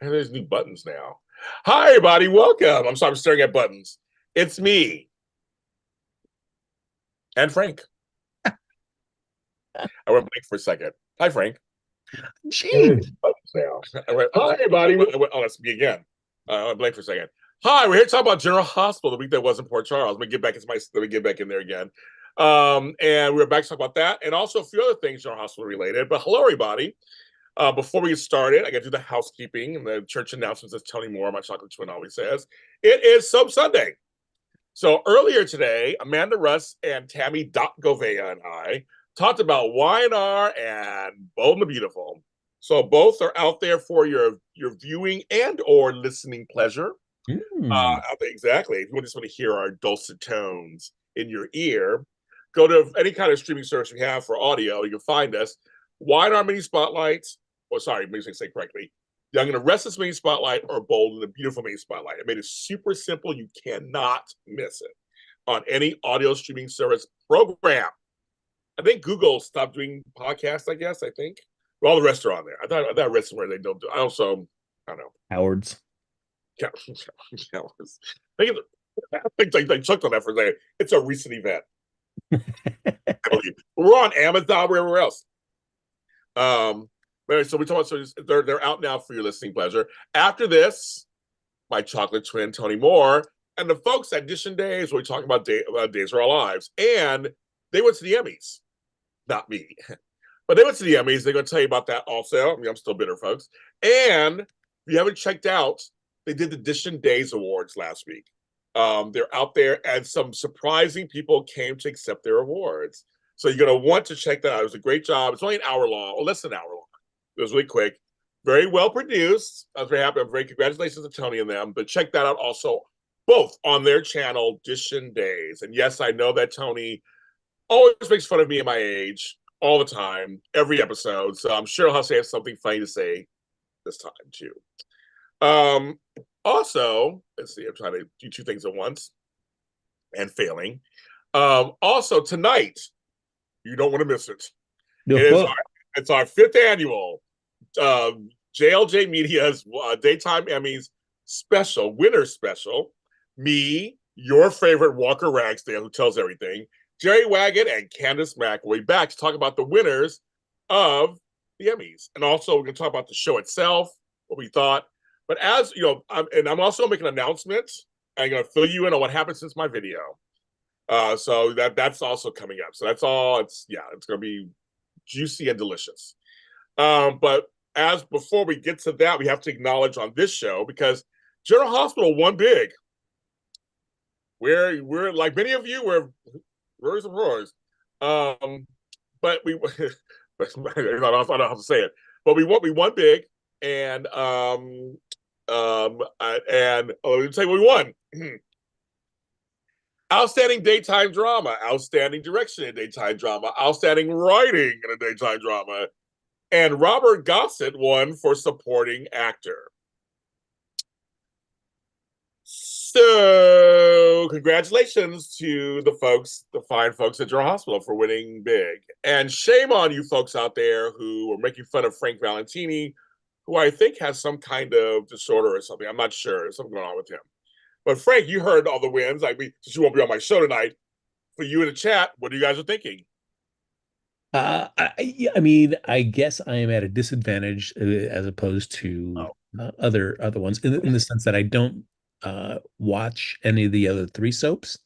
And there's new buttons now. Hi, everybody. Welcome. I'm sorry, I'm staring at buttons. It's me and Frank. I went blank for a second. Hi, Frank. Gene. Buttons now. I went, hi, everybody. Oh, that's me again. I went blank for a second. Hi, we're here to talk about General Hospital, the week that was in Port Charles. Let me get back in there again. And we're back to talk about that and also a few other things General Hospital related. But hello, everybody. Before we get started, I got to do the housekeeping and the church announcements, as Tony Moore, my chocolate twin, always says. It is Soap Sunday. So earlier today, Amanda Russ and Tammy Govea and I talked about Y&R and Bold and the Beautiful. So both are out there for your viewing and or listening pleasure. Mm. Exactly. If you just want to hear our dulcet tones in your ear, go to any kind of streaming service we have for audio. You can find us. Y&R Mini Spotlights. Oh, sorry, let me say correctly. Young and the Restless Mini Spotlight or Bold and the Beautiful Mini Spotlight. I made it super simple. You cannot miss it on any audio streaming service program. I think Google stopped doing podcasts, I guess. I think. Well, all the rest are on there. I thought I read somewhere they don't do. I don't know. Howard's. I think they chucked on that for a second. It's a recent event. I believe. We're on Amazon, wherever else. So we talk about, so they're out now for your listening pleasure. After this, my chocolate twin Tony Moore and the folks at Edition Days, where we talk about Days of Our Lives, and they went to the Emmys, not me, but they went to the Emmys. They're going to tell you about that also. I mean, I'm still bitter, folks. And if you haven't checked out, they did the Edition Days Awards last week. They're out there, and some surprising people came to accept their awards. So you're going to want to check that out. It was a great job. It's only an hour long, or less than an hour long. It was really quick, very well produced. I was very happy. I'm very congratulations to Tony and them. But check that out also, both on their channel, Edition Days. And yes, I know that Tony always makes fun of me and my age all the time, every episode. So I'm sure he'll have something funny to say this time too. Also, let's see, I'm trying to do two things at once and failing. Also tonight, you don't want to miss it. It's our fifth annual JLJ Media's Daytime Emmys special, winner special. Me, your favorite Walker Ragsdale, who tells everything, Jerry Waggett, and Candace Mack will be back to talk about the winners of the Emmys. And also, we're going to talk about the show itself, what we thought. But as you know, I'm also making an announcement. I'm going to fill you in on what happened since my video. So that's also coming up. So that's all. It's going to be juicy and delicious. But as before we get to that, we have to acknowledge on this show, because General Hospital won big. We're like many of you, we're very surprised. But we I don't know how to say it, but we won big, and let me tell you what we won. Outstanding daytime drama, outstanding direction in daytime drama, outstanding writing in a daytime drama, and Robert Gossett won for supporting actor. So, congratulations to the fine folks at General Hospital for winning big. And shame on you folks out there who were making fun of Frank Valentini, who I think has some kind of disorder or something. I'm not sure. There's something going on with him. But Frank, you heard all the wins. Since you won't be on my show tonight, for you in the chat, what are you guys are thinking? I mean, I guess I am at a disadvantage as opposed to Oh, other ones in the sense that I don't watch any of the other three soaps,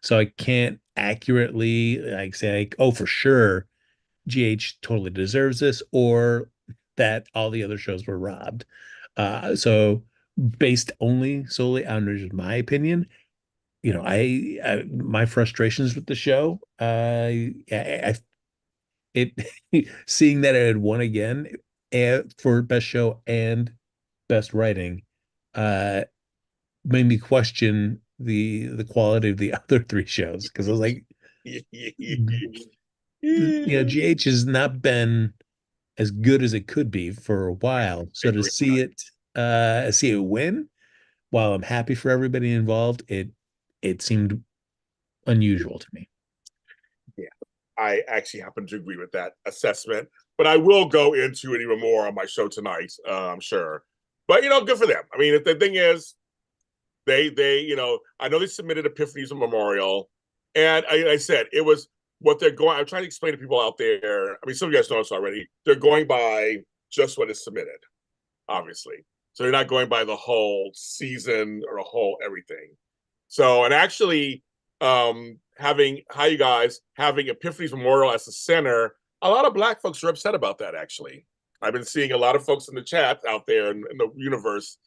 so I can't accurately like say like, oh, for sure, GH totally deserves this, or that all the other shows were robbed. So based only solely on just my opinion, I my frustrations with the show, it seeing that it had won again for best show and best writing uh made me question the quality of the other three shows, because I was like, GH has not been as good as it could be for a while, so to see it win, while I'm happy for everybody involved, it seemed unusual to me. Yeah, I actually happen to agree with that assessment, but I will go into it even more on my show tonight, I'm sure. But good for them. I mean, the thing is, they I know they submitted Epiphany's memorial, and I said it was what they're going. I'm trying to explain to people out there. I mean, some of you guys know this already. They're going by just what is submitted, obviously. So they're not going by the whole season or the whole everything. So, and actually, having Epiphany's memorial as the center, a lot of Black folks are upset about that. Actually, I've been seeing a lot of folks in the chat out there in the universe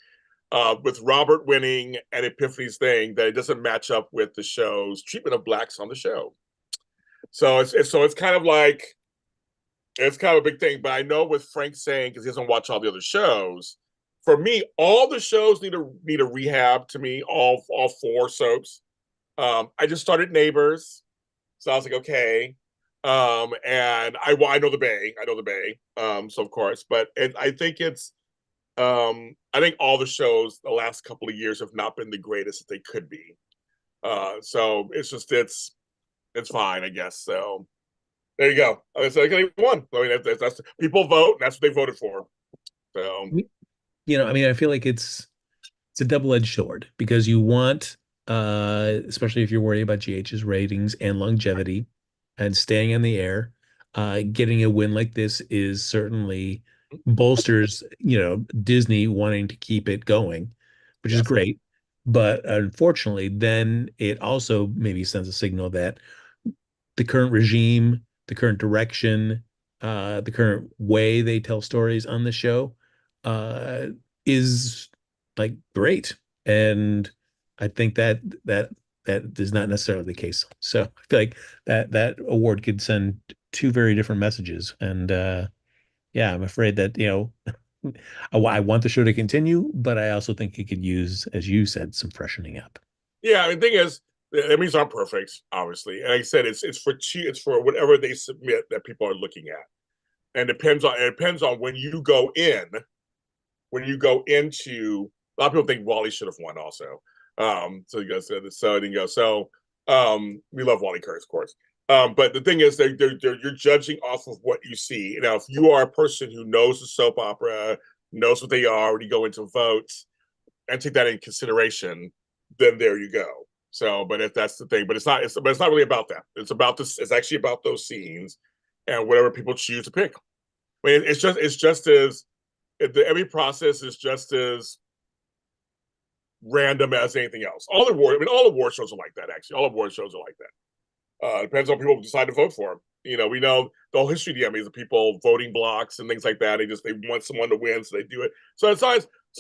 with Robert winning and Epiphany's thing that it doesn't match up with the show's treatment of Blacks on the show. So it's kind of like it's kind of a big thing. But I know with Frank saying, because he doesn't watch all the other shows, for me, all the shows need a rehab. To me, all four soaps. I just started Neighbors, so I was like, okay. And I know the Bay. I know the Bay. So of course, but I think it's I think all the shows the last couple of years have not been the greatest that they could be. So it's fine, I guess. So there you go. It's like they won. I mean, that's people vote, and that's what they voted for. So I mean, I feel like it's a double-edged sword because you want, especially if you're worried about GH's ratings and longevity and staying in the air, getting a win like this is certainly bolsters, Disney wanting to keep it going, which is yes. great. But unfortunately, then it also maybe sends a signal that the current regime, the current direction, the current way they tell stories on the show, uh, is like great. And I think that is not necessarily the case. So I feel like that award could send two very different messages. And yeah, I'm afraid that, I want the show to continue, but I also think it could use, as you said, some freshening up. Yeah, I mean, the thing is, the Emmys aren't perfect, obviously, and like I said, it's for whatever they submit that people are looking at, and it depends on when you go in. When you go into, a lot of people think Wally should have won also. So you guys said so it didn't go. So we love Wally Kurtz, of course. But the thing is, you're judging off of what you see. Now, if you are a person who knows the soap opera, knows what they are when you go into votes, and take that in consideration, then there you go. So, but if that's the thing, but it's not really about that. It's about this. It's actually about those scenes and whatever people choose to pick. I mean, it's just as the Emmy process is just as random as anything else. All award shows are like that. Actually, all award shows are like that. Depends on people decide to vote for them. We know the whole history of the Emmys of people voting blocks and things like that. They want someone to win, so they do it. So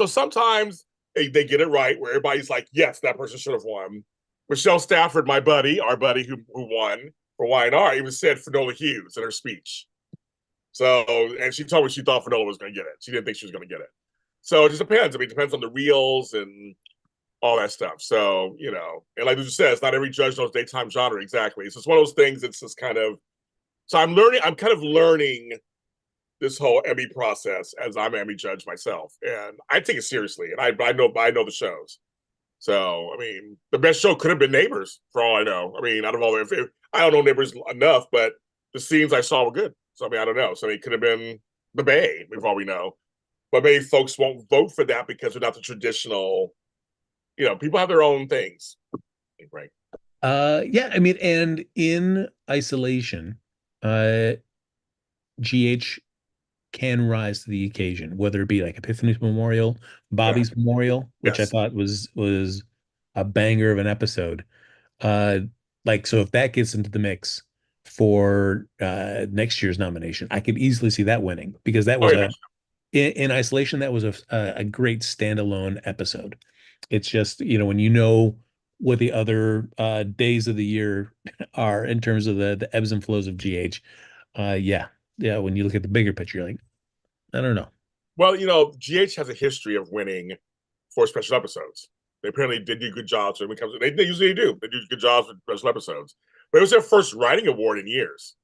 sometimes they get it right, where everybody's like, yes, that person should have won. Michelle Stafford, our buddy who won for Y&R, even said Finola Hughes in her speech. So, and she told me she thought Finola was going to get it. She didn't think she was going to get it. So it just depends. I mean, it depends on the reels and all that stuff. So, and like you says, not every judge knows daytime genre exactly. So it's one of those things. It's just kind of. So I'm kind of learning this whole Emmy process as I'm an Emmy judge myself, and I take it seriously. And I know the shows. So I mean, the best show could have been Neighbors, for all I know. I mean, out of all I don't know Neighbors enough, but the scenes I saw were good. So I mean, I don't know. So it could have been The Bay, for all we know. But maybe folks won't vote for that because they're not the traditional. People have their own things, right? Yeah, I mean, and in isolation, GH can rise to the occasion, whether it be like Epiphany's Memorial, Yeah. Bobby's Memorial, which I Yes. thought was a banger of an episode. Uh, so if that gets into the mix for next year's nomination, I could easily see that winning because that Oh was yeah. in isolation, that was a great standalone episode. It's just, when you know what the other days of the year are in terms of the ebbs and flows of GH. Yeah. Yeah. When you look at the bigger picture, you're like, I don't know. Well, GH has a history of winning for special episodes. They apparently did do good jobs when it comes. They usually do. They do good jobs with special episodes. But it was their first writing award in years,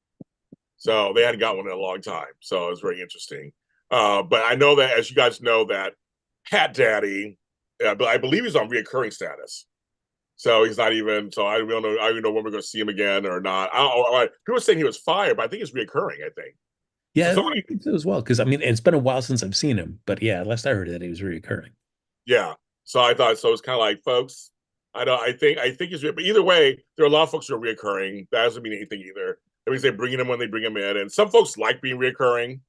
so they hadn't got one in a long time. So it was very interesting. But I know that, as you guys know, that Hat Daddy, I believe he's on reoccurring status. So he's not even. So I don't know. I don't know when we're going to see him again or not. People are saying he was fired, but I think he's reoccurring. I think. Yeah, So I think so as well. Because I mean, it's been a while since I've seen him, but yeah, last I heard that he was reoccurring. yeah. So I thought so. It's kind of like, folks. I don't. I think it's. But either way, there are a lot of folks who are reoccurring. That doesn't mean anything either. That means they bring them when they bring them in, and some folks like being reoccurring.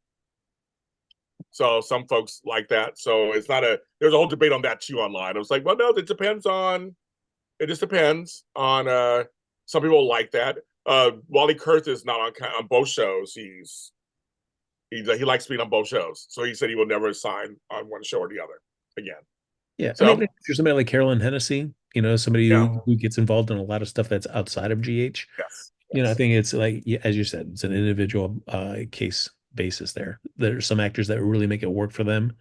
So some folks like that. So it's not a. There's a whole debate on that too online. I was like, well, no, it depends on. It just depends on. Some people like that. Wally Kurth is not on both shows. He likes being on both shows. So he said he will never sign on one show or the other again. Yeah, I mean, So if you're somebody like Carolyn Hennessy, somebody yeah, who gets involved in a lot of stuff that's outside of GH, yes, I yes. think it's like, yeah, as you said, it's an individual case basis there. There's some actors that really make it work for them.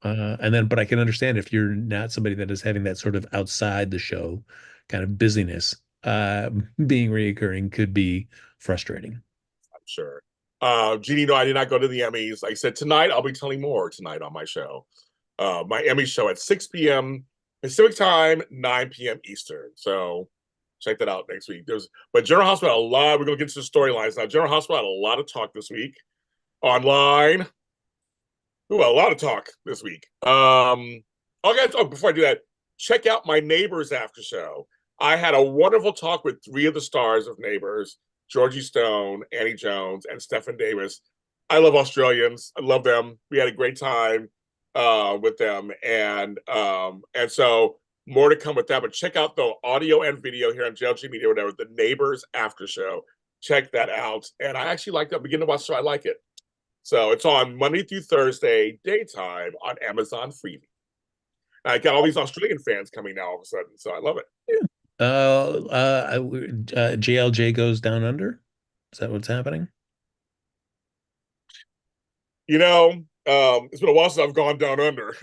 But I can understand if you're not somebody that is having that sort of outside the show kind of busyness, being reoccurring could be frustrating. I'm sure. Jeannie, no, I did not go to the Emmys. Like I said, tonight I'll be telling more tonight on my show. My Emmy show at 6 p.m. Pacific time, 9 p.m. Eastern. So check that out next week. But General Hospital had a lot. We're gonna get to the storylines now. General Hospital had a lot of talk this week online. Ooh, a lot of talk this week. Okay. Oh, before I do that, check out my Neighbors after show. I had a wonderful talk with three of the stars of Neighbors: Georgie Stone, Annie Jones, and Stephen Davis. I love Australians. I love them. We had a great time with them, and so more to come with that. But check out the audio and video here on JLG Media, whatever, the Neighbors after show. Check that out. And I actually like that. Begin to watch, so I like it. So it's on Monday through Thursday, daytime on Amazon Freevee. I got all these Australian fans coming now all of a sudden, so I love it. JLJ goes down under. Is that what's happening? It's been a while since I've gone down under.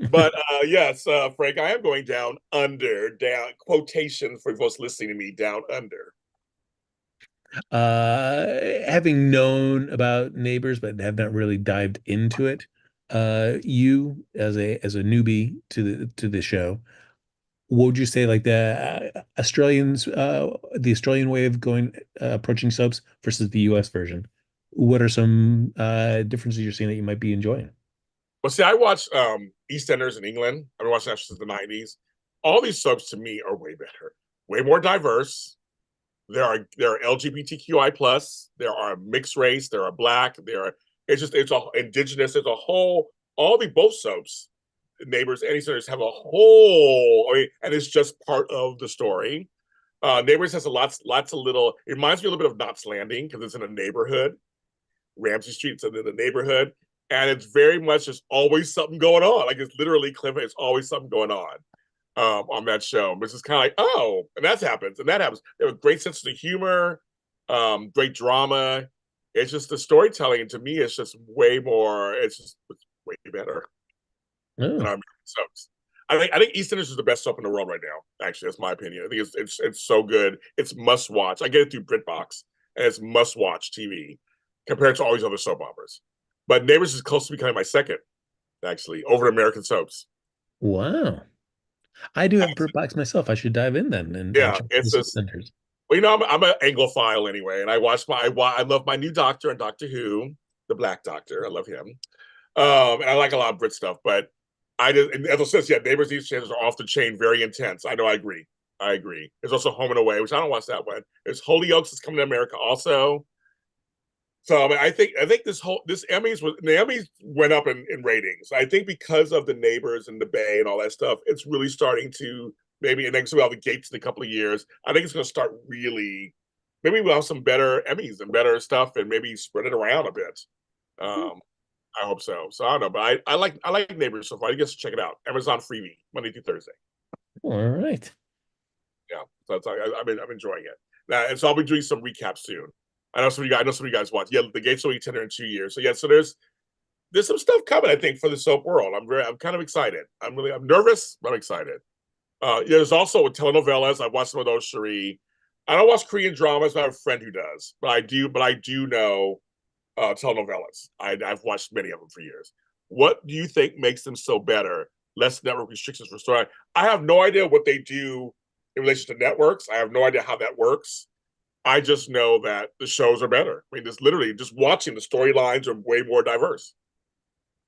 But yes, Frank, I am going down under, down quotation for folks listening to me, down under. Having known about Neighbors but have not really dived into it, you as a newbie to the show, what would you say like the Australian way of going approaching soaps versus the US version? What are some differences you're seeing that you might be enjoying? Well, see, I watched EastEnders in England. I've been watching that since the 90s. All these soaps to me are way better, way more diverse. There are LGBTQI plus, there are mixed race, there are black, it's all indigenous, there's a whole all the both soaps, Neighbors and EastEnders have a whole, and it's just part of the story. Neighbors has lots of little, it reminds me a little bit of Knots Landing because it's in a neighborhood. Ramsey Street's in the neighborhood, and it's very much just always something going on. Like it's literally Cliff, it's always something going on that show. Which is kind of like, oh, and that happens, and that happens. They have a great sense of the humor, great drama. It's just the storytelling, and to me, it's just way more. It's way better than Oh, our American soaps. I think EastEnders is the best soap in the world right now. Actually, that's my opinion. I think it's so good. It's must watch. I get it through BritBox, and it's must watch TV compared to all these other soap operas. But Neighbors is close to becoming my second, actually, over American soaps. wow. I do have BritBox myself. I should dive in then and Yeah, check it's this just centers. well, I'm an Anglophile anyway, and I love my new Doctor and Doctor Who, the Black Doctor. I love him, and I like a lot of Brit stuff. But I just, and as I said, yeah, Neighbors these chances are off the chain, very intense. I know, I agree. I agree. There's also Home and Away, which I don't watch that one. There's Hollyoaks is coming to America also. So I mean, I think this Emmys went up in ratings. I think because of the Neighbors and the Bay and all that stuff, it's really starting to maybe next we'll have the Gates in a couple of years. I think it's going to start really. Maybe we'll have some better Emmys and better stuff, and maybe spread it around a bit. Um, I hope so. So I don't know, but I like Neighbors so far. I guess check it out. Amazon Freebie Monday through Thursday. All right. Yeah, so I'm enjoying it. Now, and so I'll be doing some recaps soon. I know some of you guys watch. Yeah, the Gates will be tender in 2 years. So yeah, so there's some stuff coming. I think for the soap world. I'm kind of excited. I'm nervous, but I'm excited. Yeah, there's also telenovelas. I've watched some of those, Cherie. I don't watch Korean dramas. I have a friend who does, but I do know telenovelas. I've watched many of them for years. What do you think makes them so better? Less network restrictions for story. I have no idea what they do in relation to networks. I have no idea how that works. I just know that the shows are better. I mean, just literally just watching the storylines are way more diverse.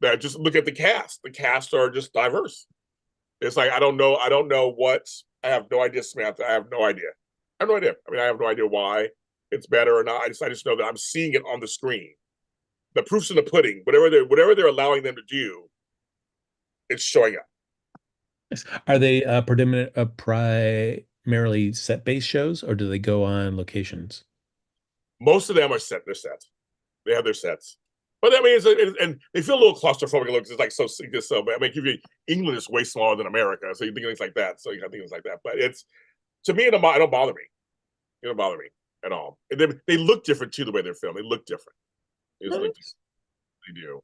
That just look at the cast. The cast are just diverse. It's like I don't know what. I have no idea, Samantha. I have no idea. I have no idea. I mean, I have no idea why it's better or not. I just know that I'm seeing it on the screen. The proof's in the pudding. Whatever they're allowing them to do, it's showing up. Are they primarily set-based shows, or do they go on locations? Most of them are set. They're set. They have their sets. But I mean, and they feel a little claustrophobic. It looks it's like so. I mean, England is way smaller than America, so you think things like that. So you got things like that. But it's to me, it don't bother me. It don't bother me at all. And they look different too. The way they're filmed, they look different. They just look different. They do.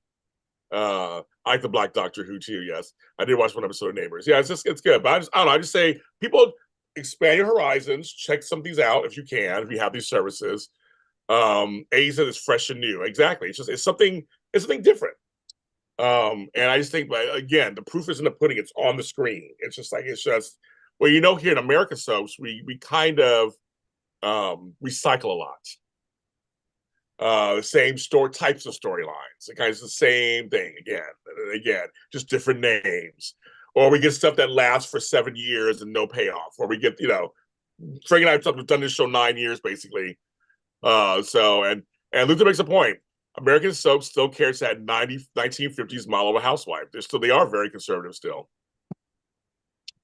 I like the Black Doctor Who too. Yes, I did watch one episode of Neighbors. Yeah, it's good. But I don't know. I just say people expand your horizons. Check some of these out if you can. If you have these services. Aza is fresh and new. Exactly. It's something different. And I just think, again, the proof is in the pudding. It's on the screen. It's just well, here in American soaps, we kind of recycle a lot. The same types of storylines. It kind of the same thing again and again, just different names. Or we get stuff that lasts for 7 years and no payoff. Or we get, Frank and I have done this show 9 years basically. And Luther makes a point. American soap still carries that 1950s model of a housewife. They are very conservative still.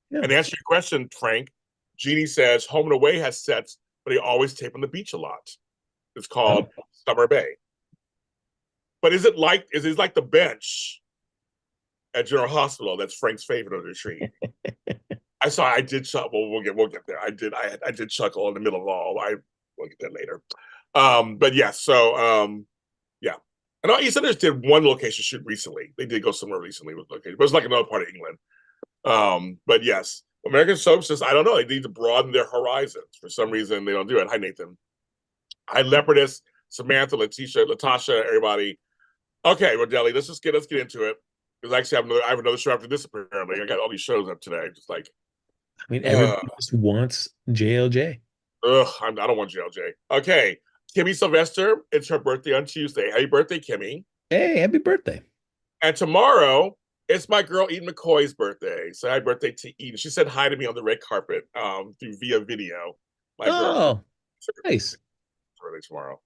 Yeah. And to answer your question, Frank, Jeannie says Home and Away has sets, but they always tape on the beach a lot. It's called Summer Bay. But is it like the bench at General Hospital? That's Frank's favorite under the tree. I did chuckle. We'll get there. I did chuckle in the middle of all. We'll get that later. But yeah, yeah. And EastEnders did one location shoot recently. They did go somewhere recently with location, but it's like another part of England. But yes, American soaps just I don't know. They need to broaden their horizons. For some reason, they don't do it. Hi, Nathan. Hi, Leopardess, Samantha, Latasha, everybody. Okay, well, Deli, let's get into it. Because actually, I have another show after this. Apparently, I got all these shows up today. Just like, I mean, everybody just wants JLJ. I don't want JLJ. Okay, Kimmy Sylvester. It's her birthday on Tuesday. Happy birthday, Kimmy! Hey, happy birthday! And tomorrow it's my girl Eden McCoy's birthday. So happy birthday to Eden. She said hi to me on the red carpet via video. My girl. Nice. Birthday tomorrow.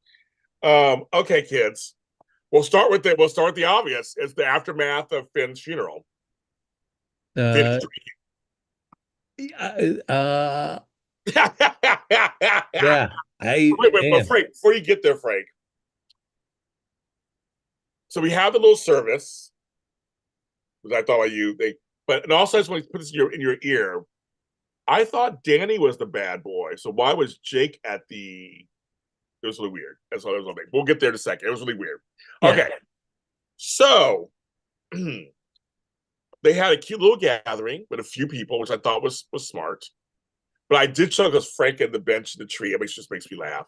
Okay, kids. We'll start with the obvious. It's the aftermath of Finn's funeral. Yeah. Wait, Frank, before you get there, Frank. So we have the little service. Because I thought about you. And also I just want to put this in your ear. I thought Danny was the bad boy. So why was Jake at the It was really weird. That's all I was going to make. We'll get there in a second. It was really weird. Yeah. Okay. So they had a cute little gathering with a few people, which I thought was smart. But I did chuckle because Frank at the bench in the tree. It just makes me laugh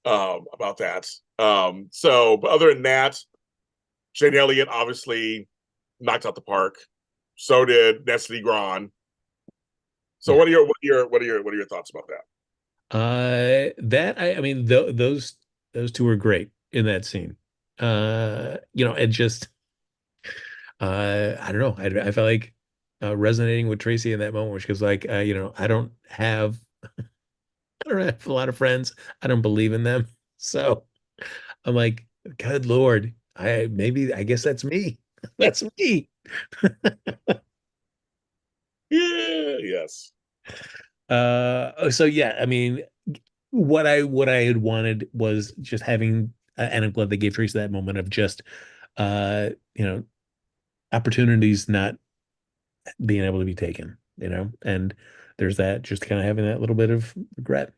about that. But other than that, Jane Elliott obviously knocked out the park. So did Nestle Gran. So what are your thoughts about that? I mean those two were great in that scene. And just I don't know. I felt like resonating with Tracy in that moment, which was like, I don't have a lot of friends. I don't believe in them. So I'm like, good Lord, I guess that's me. That's me. Yeah, yes. So yeah, I mean, what I had wanted was just having, and I'm glad they gave Tracy that moment of just, opportunities not being able to be taken, and there's that, just kind of having that little bit of regret.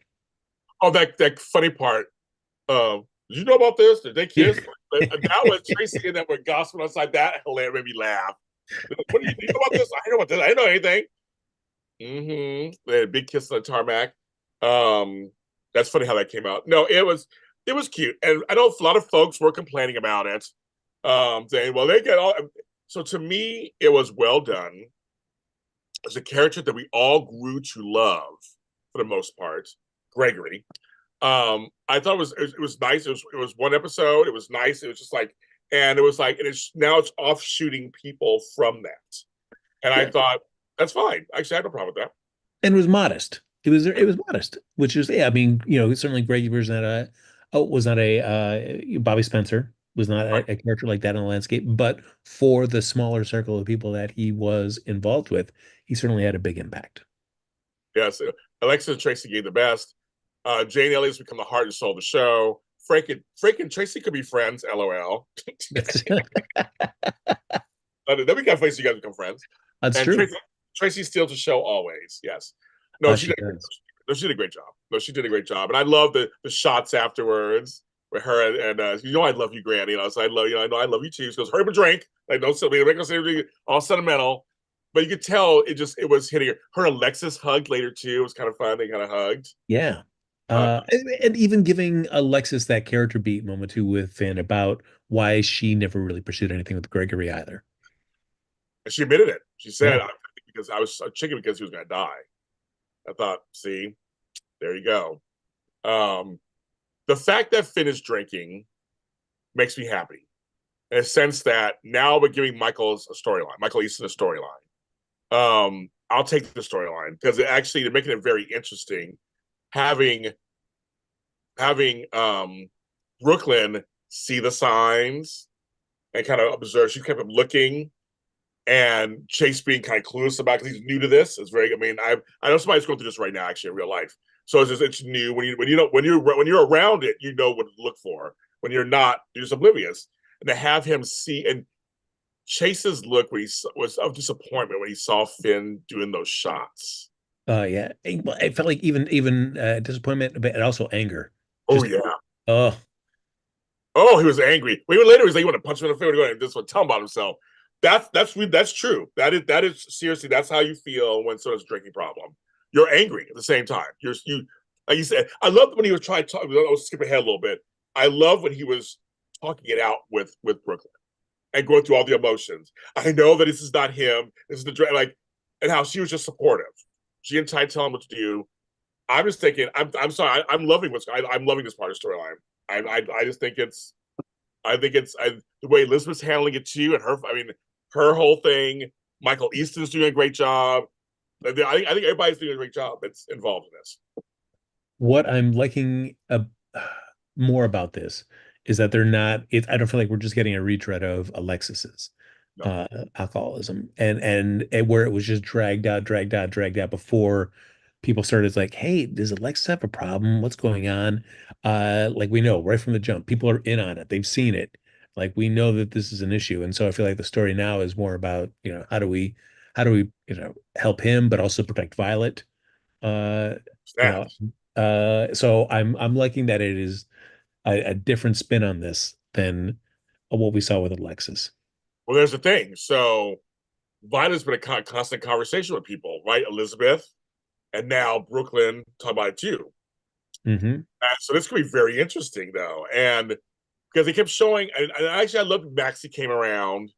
Oh, that funny part. Did you know about this? Did they kiss? That was Tracy and that were gossiping outside. That hilarious, made me laugh. What do you know about this? I know about this. I didn't know anything. They had a big kiss on the tarmac. That's funny how that came out. No, it was cute, and I know a lot of folks were complaining about it, saying, "Well, they get all." So to me, it was well done. It's a character that we all grew to love for the most part, Gregory. I thought it was nice. It was one episode. It was nice. It was just like, and it was like, and it's now it's offshooting people from that. And I Yeah, thought that's fine. Actually, I had no problem with that. and it was modest. It was modest, which is yeah. I mean, certainly Greggy was not a Bobby Spencer was not Right. a character like that in the landscape, but for the smaller circle of people that he was involved with, he certainly had a big impact. Yes. Alexa and Tracy gave the best. Jane Elliott's become the heart and soul of the show. Frank and Tracy could be friends. LOL. That's That'd be kind of funny. So you guys become friends. that's And true. Tracy steals the show always. Yes. No, she She did. does. No, she did a great job. No, she did a great job. And I love the shots afterwards with her and I love you, Granny. So I love you. I know I love you too. She goes, hurry up and drink. Like don't sit me, make us all sentimental. But you could tell it was hitting her. Her Alexis hugged later too. It was kind of fun. They kind of hugged. Yeah. Uh, And even giving Alexis that character beat moment too with Finn about why she never really pursued anything with Gregory either. and she admitted it. She Yeah. said, because I was a chicken because he was going to die. I thought, see, there you go. Um, the fact that Finn is drinking makes me happy in a sense that now we're giving Michael Easton a storyline. I'll take the storyline because they're making it very interesting. Having Brooklyn see the signs and kind of observe. She kept looking, and Chase being kind of clueless about because he's new to this. It's very. I mean, I know somebody's going through this right now, actually, in real life. So it's new when you're around it, you know what to look for. When you're not, you're just oblivious. And to have him see and Chase's look when was of disappointment when he saw Finn doing those shots. Yeah. Well, it felt like even disappointment, but also anger. Oh Just yeah. oh Oh, he was angry. Well, even later, he's like, "You want to punch him in the face?" Going, "This one, tell him about himself." That's true. That is seriously. That's how you feel when someone's drinking problem. You're angry at the same time. You like you said. I loved when he was trying to talk. I'll skip ahead a little bit. I love when he was talking it out with Brooklyn and going through all the emotions. I know that this is not him. This is like, and how she was just supportive. She didn't try to tell him what to do. I'm just thinking. I'm sorry. I'm loving I'm loving this part of the storyline. I just think the way Elizabeth's handling it too, and her. I mean, her whole thing. Michael Easton's doing a great job. I think everybody's doing a great job that's involved in this. what I'm liking more about this is that they're not. I don't feel like we're just getting a retread of Alexis's No, alcoholism, and where it was just dragged out before people started like, hey, does Alexis have a problem? What's going on? Like we know right from the jump, people are in on it. They've seen it. Like we know that this is an issue, and so I feel like the story now is more about how do we help him, but also protect Violet. Uh, you know, that. so I'm liking that it is a different spin on this than what we saw with Alexis. Well, there's the thing. So Violet's been a constant conversation with people, right? Elizabeth and now Brooklyn talk about it too. Hmm. So this could be very interesting though, and because they kept showing, and actually I loved Maxie came around,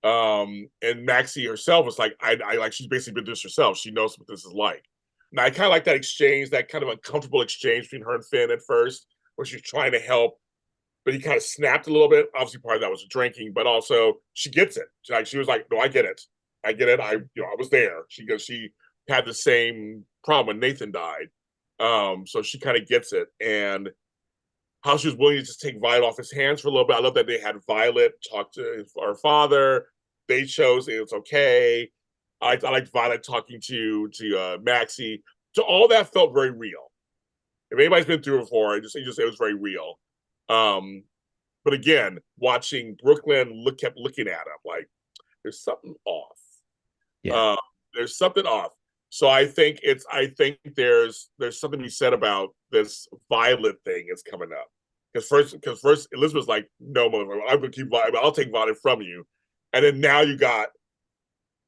and Maxie herself was like, I like she's basically been through this herself. She knows what this is like. And I kind of like that exchange, that kind of uncomfortable exchange between her and Finn at first, where she's trying to help, but he kind of snapped a little bit. Obviously, part of that was drinking, but also she gets it. She was like, "No, I get it. I get it. I was there." She had the same problem when Nathan died, so she kind of gets it, and how she was willing to just take Violet off his hands for a little bit. I love that they had Violet talk to her father. They chose it's okay. I liked Violet talking to Maxie. So all that felt very real. If anybody's been through it before, it was very real. Um, but again, watching Brooklyn kept looking at him like there's something off. Yeah. Uh, there's something off. So I think there's something to be said about this Violet thing is coming up. Because first Elizabeth's like, no, I'm gonna keep Violet, I'll take Violet from you. And then now you got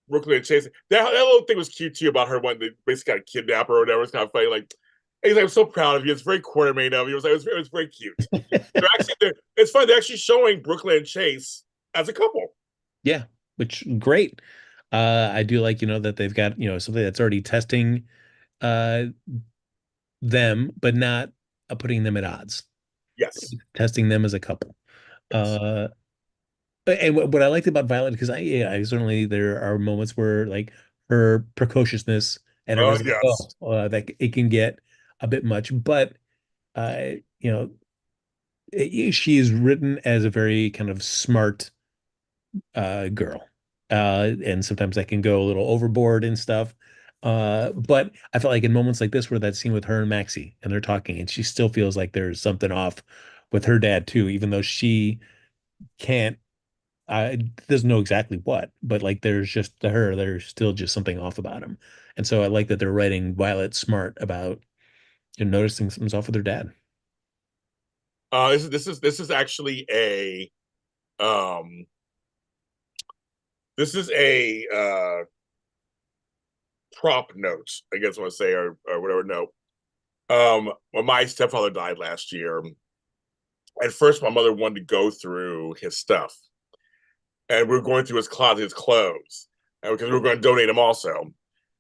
Brooklyn and Chase. That little thing was cute too about her when they basically got a kidnapper or whatever. It's kind of funny. Like he's like, I'm so proud of you. It's very quartermain of you. It was very cute. It's funny. They're actually showing Brooklyn and Chase as a couple. Yeah, which great. I do like, that they've got, something that's already testing uh them, but not putting them at odds, Yes. testing them as a couple. Yes. And what I liked about Violet, because yeah, I certainly there are moments where like her precociousness and Oh, everyone's like, yes. oh, that it can get a bit much, but you know, she is written as a very kind of smart girl. And sometimes that can go a little overboard and stuff. But I felt like in moments like this, where that scene with her and Maxie and they're talking, and she still feels like there's something off with her dad too, even though she can't, doesn't know exactly what, but like there's just to her, there's still just something off about him. And so I like that they're writing Violet smart about noticing something's off with her dad. This is actually a um this is a prop note, I guess I want to say, or whatever note. When my stepfather died last year, at first my mother wanted to go through his stuff, and we were going through his closet, his clothes, and because we were going to donate them also,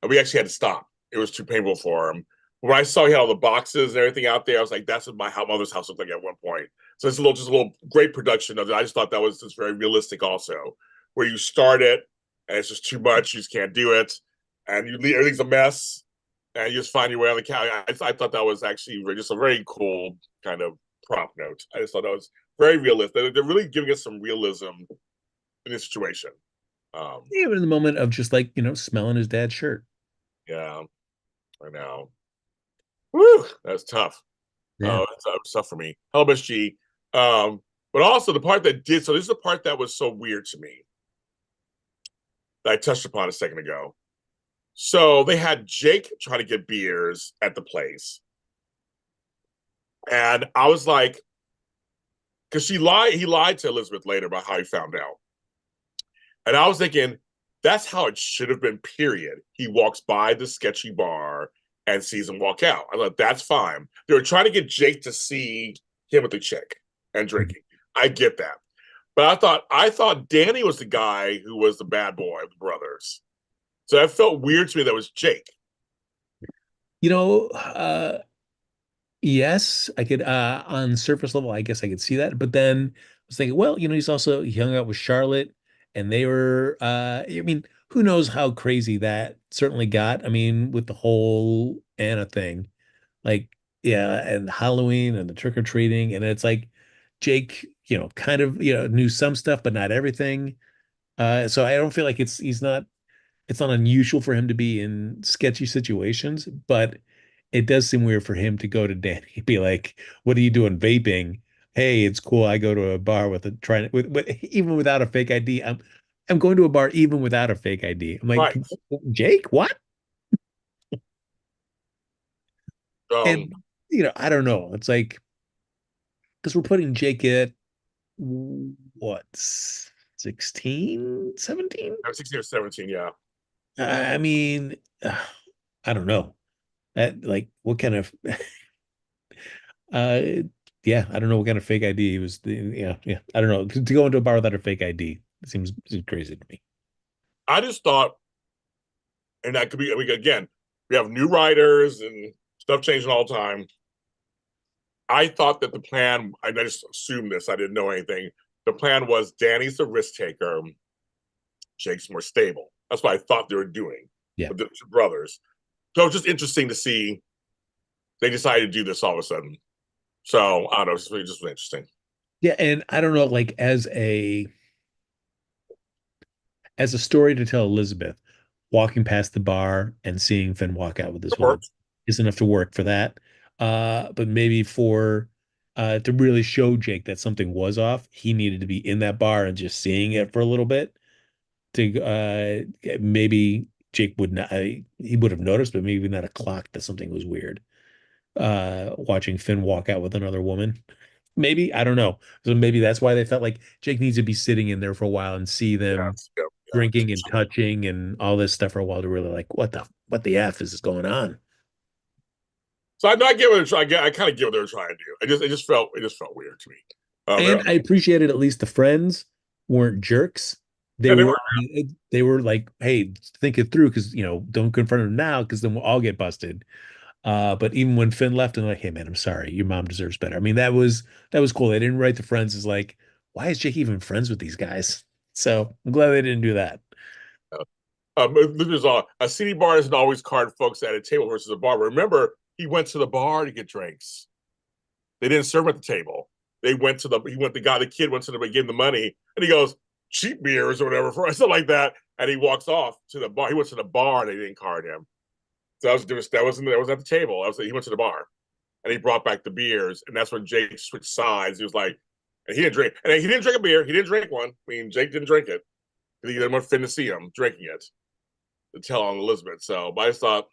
and we actually had to stop. It was too painful for him. When I saw he had all the boxes and everything out there, I was like, "That's what my mother's house looked like at one point." So it's just a little great production of it. I just thought that was just very realistic, also, where you start it and it's just too much, you just can't do it, and you leave everything's a mess, and you just find your way on the couch. I thought that was actually just a very cool kind of prop note. I just thought that was very realistic. They're really giving us some realism in this situation. Um, Even in the moment of just like, smelling his dad's shirt. yeah, I know. Woo, that's tough. Yeah. It's tough for me. Helbus G. But also the part that did so. This is the part that was so weird to me that I touched upon a second ago. So they had Jake try to get beers at the place, and I was like, because he lied to Elizabeth later about how he found out, and I was thinking that's how it should have been. Period. He walks by the sketchy bar and sees him walk out. I thought that's fine. They were trying to get Jake to see him with the chick and drinking. I get that. But I thought Danny was the guy who was the bad boy of the brothers. So that felt weird to me that was Jake. You know, yes, I could on surface level, I guess I could see that. But then I was thinking, well, he hung out with Charlotte and they were I mean, who knows how crazy that certainly got. I mean, with the whole Anna thing. Like, yeah, and Halloween and the trick-or-treating, and it's like Jake, kind of, knew some stuff, but not everything. So I don't feel like it's not unusual for him to be in sketchy situations, but it does seem weird for him to go to Danny and be like, "What are you doing vaping? Hey, it's cool. I go to a bar with a trying with even without a fake ID. I'm going to a bar even without a fake ID." I'm like, Right. Jake, what? Um, And I don't know. It's like because we're putting Jake at what 16, 17? I was 16 or 17, yeah. I mean, I don't know. That like what kind of uh yeah, I don't know what kind of fake ID he was. Yeah, yeah. I don't know. To go into a bar without a fake ID seems crazy to me. I just thought, and that could be, I mean, again, we have new writers and stuff changing all the time. I thought that the plan, I just assumed this, I didn't know anything. The plan was Danny's the risk taker, Jake's more stable. That's what I thought they were doing Yeah. with the two brothers. So it's just interesting to see they decided to do this all of a sudden. So I don't know, it's just interesting. Yeah, and I don't know, like as a story to tell Elizabeth, walking past the bar and seeing Finn walk out with this It woman worked. is enough to work for that. But maybe for to really show Jake that something was off, he needed to be in that bar and just seeing it for a little bit to maybe Jake would not he would have noticed, but maybe not a clock that something was weird. Watching Finn walk out with another woman. Maybe, I don't know. So maybe that's why they felt like Jake needs to be sitting in there for a while and see them Yes, yeah, yeah. drinking and touching and all this stuff for a while to really like, what the F is going on? So I get what they're trying. I kind of get what they were trying to do. It just felt weird to me. And I appreciated at least the friends weren't jerks. They Yeah, they were were. they were like, hey, think it through because don't confront him now because then we'll all get busted. But even when Finn left, and like, hey man, I'm sorry, your mom deserves better. I mean, that was cool. They didn't write the friends as like, why is Jake even friends with these guys? So I'm glad they didn't do that. There's a CD bar doesn't always card folks at a table versus a bar. Remember, he went to the bar to get drinks. They didn't serve him at the table. The kid went to the, gave him the money, and he goes, cheap beers or whatever, for something like that. And he walks off to the bar. He went to the bar, and they didn't card him. So that was at the table. He went to the bar, and he brought back the beers, and that's when Jake switched sides. He was like, and he didn't drink, and he didn't drink a beer. He didn't drink one. I mean, Jake didn't drink it because he didn't want Finn to see him drinking it to tell on Elizabeth. So, but I just thought,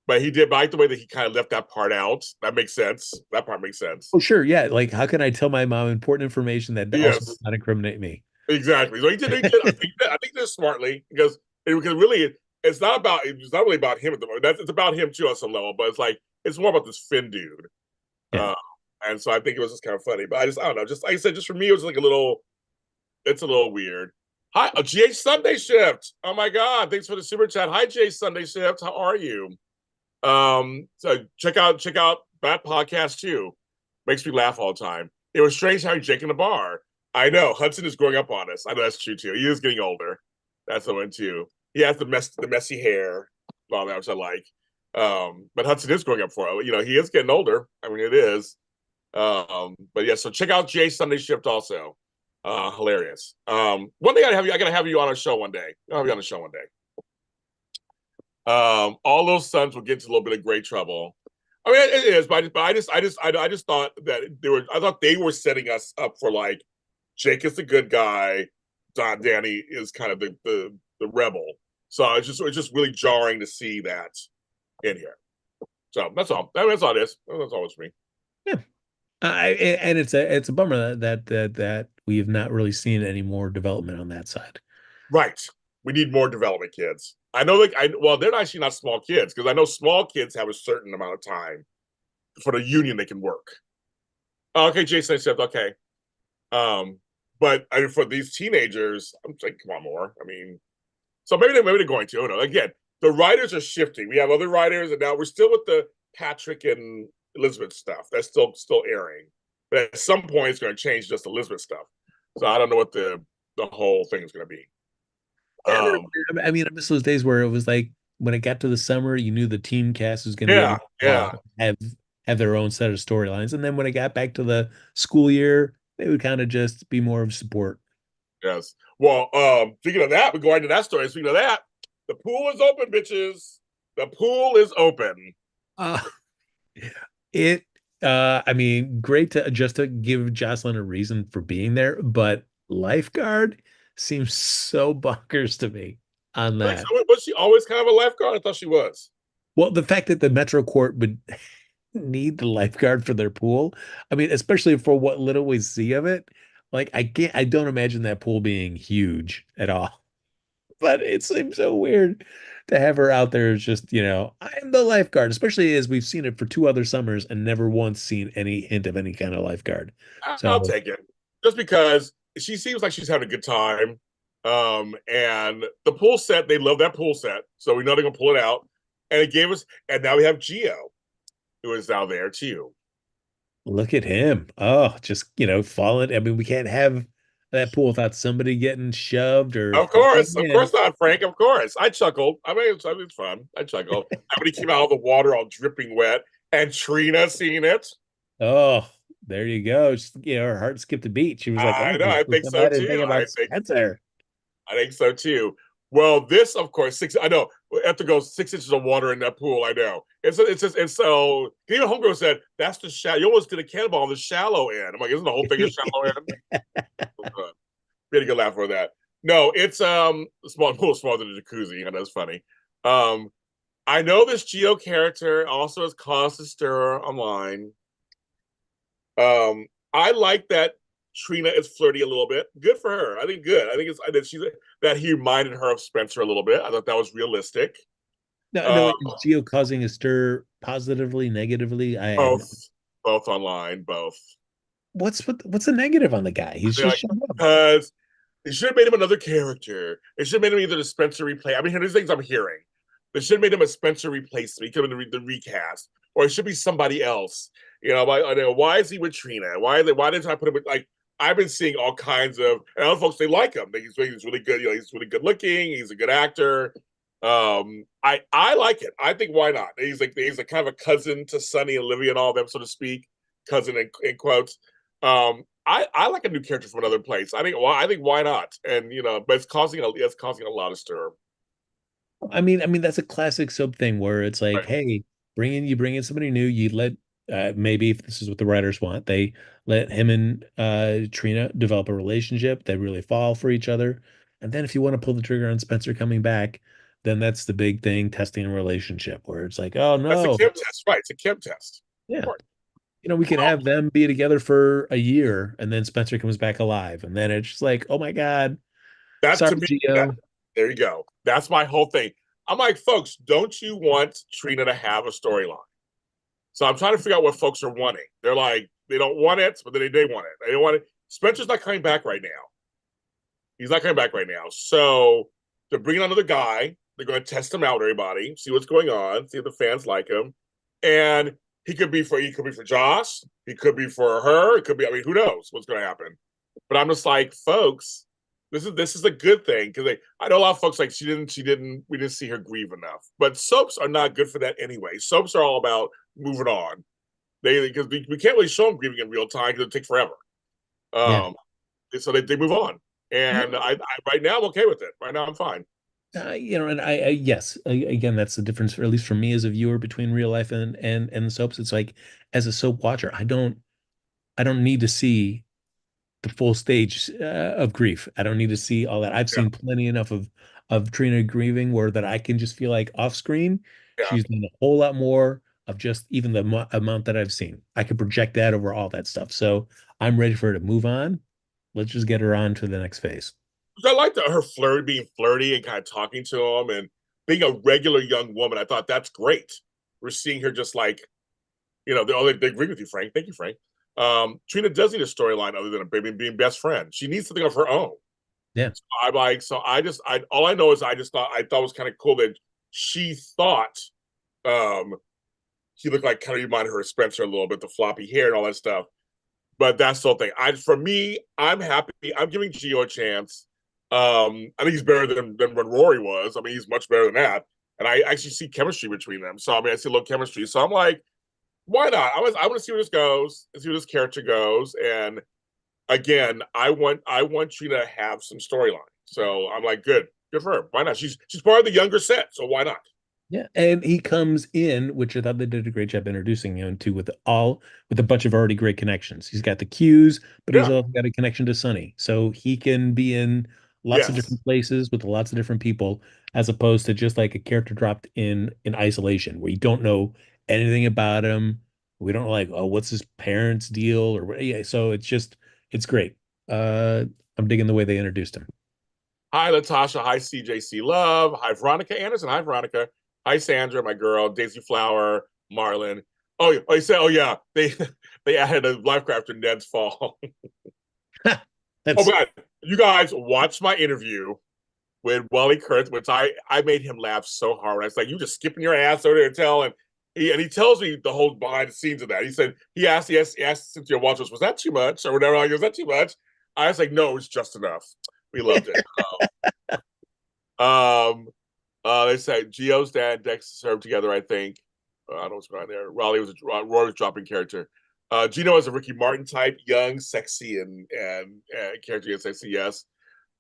but he did. But I like the way that he kind of left that part out. That makes sense. That part makes sense. Oh, sure, yeah. Like, how can I tell my mom important information that also does Yes, not incriminate me? exactly. So he did. He did. I think this smartly because really it's not really about him at the moment. It's about him too on some level, but it's more about this Finn dude. Yeah. Uh, and so I think it was just kind of funny. But I don't know. Just like I said, just for me, it was like it's a little weird. Hi, GH Sunday Shift. Oh my God. Thanks for the super chat. Hi, GH Sunday Shift. How are you? So check out that podcast too. Makes me laugh all the time. It was strange having Jake in the bar. I know Hudson is growing up on us. I know that's true too. He is getting older. That's the one too. He has the messy hair, all that, which I like. But Hudson is growing up for him. He is getting older. I mean, it is. But yeah, so check out Jay Sunday Shift also. Hilarious. One day I gotta have you on a show one day. I'll have you on a show one day. All those sons will get into a little bit of great trouble. I mean, it is, but I just thought that I thought they were setting us up for like Jake is the good guy, Danny is kind of the rebel. So it's just really jarring to see that in here. So that's all. That's all it is. That's all it's me. Yeah. And it's a bummer that we have not really seen any more development on that side. Right. We need more development kids. I know, they're actually not small kids because I know small kids have a certain amount of time for the union they can work. Okay, Jason said, okay. But for these teenagers, I'm like, come on, more. I mean, so maybe they're going to. No. Again, the writers are shifting. We have other writers, and now we're still with the Patrick and Elizabeth stuff. That's still airing. But at some point, it's going to change just Elizabeth stuff. So I don't know what the whole thing is going to be. Yeah, I mean, I miss those days where it was like when it got to the summer, you knew the team cast was going to be able to yeah. have their own set of storylines, and then when it got back to the school year, they would kind of just be more of support. Yes. Well, speaking of that, we're going to that story. Speaking of that, the pool is open, bitches. The pool is open. Uh, it, I mean, great to just to give Jocelyn a reason for being there, but lifeguard seems so bonkers to me on Like, that. was she always kind of a lifeguard? I thought she was. Well, the fact that the Metro Court would need the lifeguard for their pool, I mean, especially for what little we see of it, like I don't imagine that pool being huge at all. But it seems so weird to have her out there as just, I'm the lifeguard, especially as we've seen it for two other summers and never once seen any hint of any kind of lifeguard. I'll So take it. Just because she seems like she's having a good time. And the pool set, they love that pool set. So we know they're going to pull it out. And it gave us, and now we have Geo, who is now there too. look at him. Oh, just, falling. I mean, we can't have that pool without somebody getting shoved or Of falling course in. not, Frank. Of course. I chuckled. I mean, it's fun. I chuckled. And when he came out of the water all dripping wet, and Trina seeing it. Oh, there you go. Just, her heart skipped a beat. She was like, I oh, know. I think so I didn't too. think about Spencer. I think so too. Well, this, of course, I know. We have to go 6 inches of water in that pool. I know. It's just, and so even Homegirl said that's the shallow. You almost get a cannonball on the shallow end. I'm like, isn't the whole thing a shallow end? We had a good laugh for that. No, it's a pool smaller than a jacuzzi. I know it's funny. I know this Geo character also has caused a stir online. I like that Trina is flirty a little bit. Good for her. I think good. I think that he reminded her of Spencer a little bit. I thought that was realistic. No, is Geo causing a stir positively, negatively? Both online, both. What's the negative on the guy? He's just showing up. Because they should have made him another character. They should have made him either the Spencer replay. I mean, these things I'm hearing. They should have made him a Spencer replacement. He could have been the recast, or it should be somebody else. Why is he with Trina? Why didn't I put him with like? I've been seeing all kinds of, and other folks they like him. He's really good. He's really good looking. He's a good actor. I like it. I think why not? He's a kind of a cousin to Sonny and Olivia and all of them, so to speak. Cousin in quotes. I like a new character from another place. I think why not? And but it's causing a lot of stir. I mean that's a classic soap thing where it's like, Right. hey, bring in somebody new. You let maybe if this is what the writers want, they let him and Trina develop a relationship. They really fall for each other, and then if you want to pull the trigger on Spencer coming back, then that's the big thing, testing a relationship where it's like, oh That's a no, Kim test, right? It's a Kim test. yeah, Right. we could have them be together for a year, and then Spencer comes back alive, and then it's just like, oh my God, That sorry, to me, Gio. there you go. That's my whole thing. I'm like, folks, don't you want Trina to have a storyline? So I'm trying to figure out what folks are wanting. They're like, they don't want it, but then they want it. They don't want it. Spencer's not coming back right now. He's not coming back right now. So they're bringing another guy. They're going to test him out, everybody, see what's going on, see if the fans like him. And he could be for Josh. He could be for her. It could be, who knows what's going to happen. But I'm just like, folks, this is a good thing because I know a lot of folks like we didn't see her grieve enough. But soaps are not good for that anyway. Soaps are all about moving on. Because we can't really show them grieving in real time because it takes forever. Yeah. So they move on. And I right now I'm okay with it. Right now I'm fine. And yes, again, that's the difference, for, at least for me as a viewer, between real life and the soaps. It's like, as a soap watcher, I don't need to see the full stage of grief. I don't need to see all that. I've Yeah, seen plenty enough of Trina grieving where that I can just feel like off screen, yeah. she's done a whole lot more of just even the amount that I've seen. I could project that over all that stuff. So I'm ready for her to move on. Let's just get her on to the next phase. I liked her being flirty and kind of talking to him and being a regular young woman. I thought that's great. We're seeing her just like, they agree with you, Frank. Thank you, Frank. Trina does need a storyline other than a baby being best friend. She needs something of her own. Yeah. All I know is I thought it was kind of cool that she thought um he looked like kind of reminded her of Spencer a little bit, the floppy hair and all that stuff. But that's the whole thing. For me, I'm happy. I'm giving Gio a chance. I think he's better than when Rory was. He's much better than that. And I actually see chemistry between them. So I see a little chemistry. So I'm like, why not? I want to see where this goes and see where this character goes. And again, I want Trina to have some storyline. So I'm like, good for her. Why not? She's part of the younger set, so why not? Yeah, and he comes in, which I thought they did a great job introducing him to with a bunch of already great connections. He's got the cues, but he's Yeah. also got a connection to Sunny. So he can be in lots of Yes. different places with lots of different people, as opposed to just like a character dropped in isolation where you don't know anything about him. We don't know, like, oh, what's his parents' deal or what? Yeah, so it's great. Uh I'm digging the way they introduced him. Hi, Latasha. Hi, CJC Love. Hi, Veronica Anderson. Hi, Veronica. Hi, Sandra, my girl. Daisy Flower, Marlon. Oh, you said, oh yeah, they added a life after Ned's fall. Oh That's my God, you guys watch my interview with Wally Kurth, which I made him laugh so hard. I was like, you just skipping your ass over there and telling. He tells me the whole behind the scenes of that. He said he asked Cynthia Walters, was that too much or whatever? Like, was that too much? I was like, no, it was just enough. We loved it. Um, they say Gio's dad and Dex served together. I think. I don't know what's going on there. Roy was dropping character. Gino is a Ricky Martin type, young, sexy, and character gets sexy. Yes.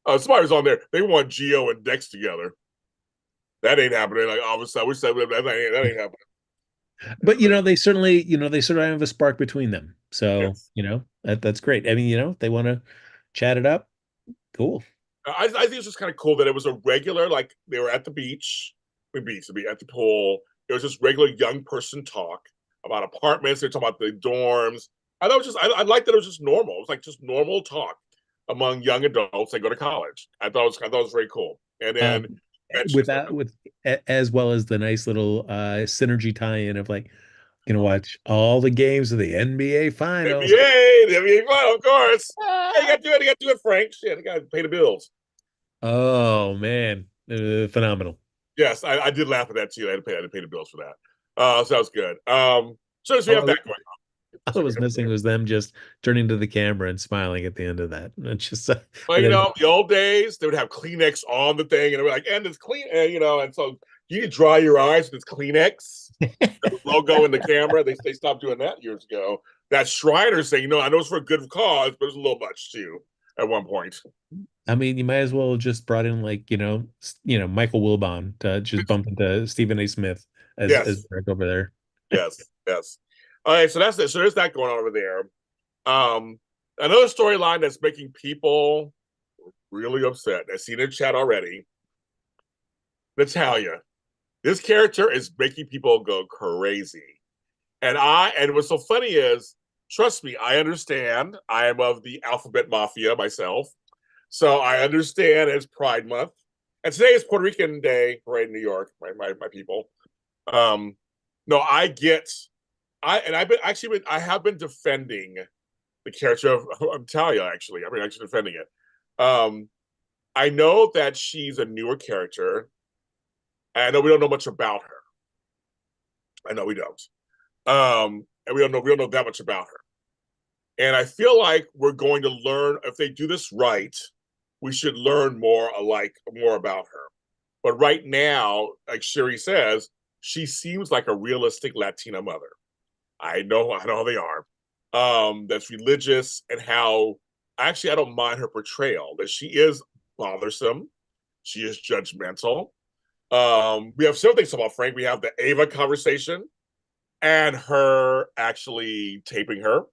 Somebody was on there. They want Gio and Dex together. That ain't happening. Like all of a sudden, we said that ain't happening. But they certainly have a spark between them. So, Yes. that's great. I mean, they want to chat it up. Cool. I think it's just kind of cool that it was a regular, like they were at the beach, to be at the pool. It was just regular young person talk about apartments. They're talking about the dorms. I thought it was just, I liked that it was just normal. It was like just normal talk among young adults that go to college. I thought it was very cool. And then Um, mentioned with that, as well as the nice little synergy tie-in of like, watch all the games of the NBA Finals. The NBA final, of course. Hey, you got to do it. Frank. Shit, I got to pay the bills. Oh man, phenomenal. Yes, I did laugh at that too. I had to pay the bills for that. So that was good. So we have All that going on. I So was missing was them just turning to the camera and smiling at the end of that. It's just, well, and then the old days, they would have Kleenex on the thing, and they were like, and it's clean, and and so you could dry your eyes with this Kleenex logo in the camera. They stopped doing that years ago. That Shriner saying, I know it's for a good cause, but it's a little much too at one point. I mean, you might as well have just brought in like, Michael Wilbon to just bump into Stephen A. Smith as Yes, Derek over there. yes, yes. All right, so that's it. So there's that going on over there. Um, Another storyline that's making people really upset. I see in the chat already. Natalia. This character is making people go crazy. And what's so funny is, trust me, I understand. I am of the alphabet mafia myself. So I understand it's Pride Month. And today is Puerto Rican Day, right in New York, my people. Um, no, I get I have been defending the character of Talia, actually. I've been actually defending it. I know that she's a newer character. I know we don't know much about her. I know we don't. And we don't know that much about her. And I feel like we're going to learn if they do this right, we should learn more about her. But right now, like Sherry says, she seems like a realistic Latina mother. I know how they are. That's religious and how actually I don't mind her portrayal, that she is bothersome, she is judgmental. We have several things about Frank. We have the Ava conversation and her actually taping her.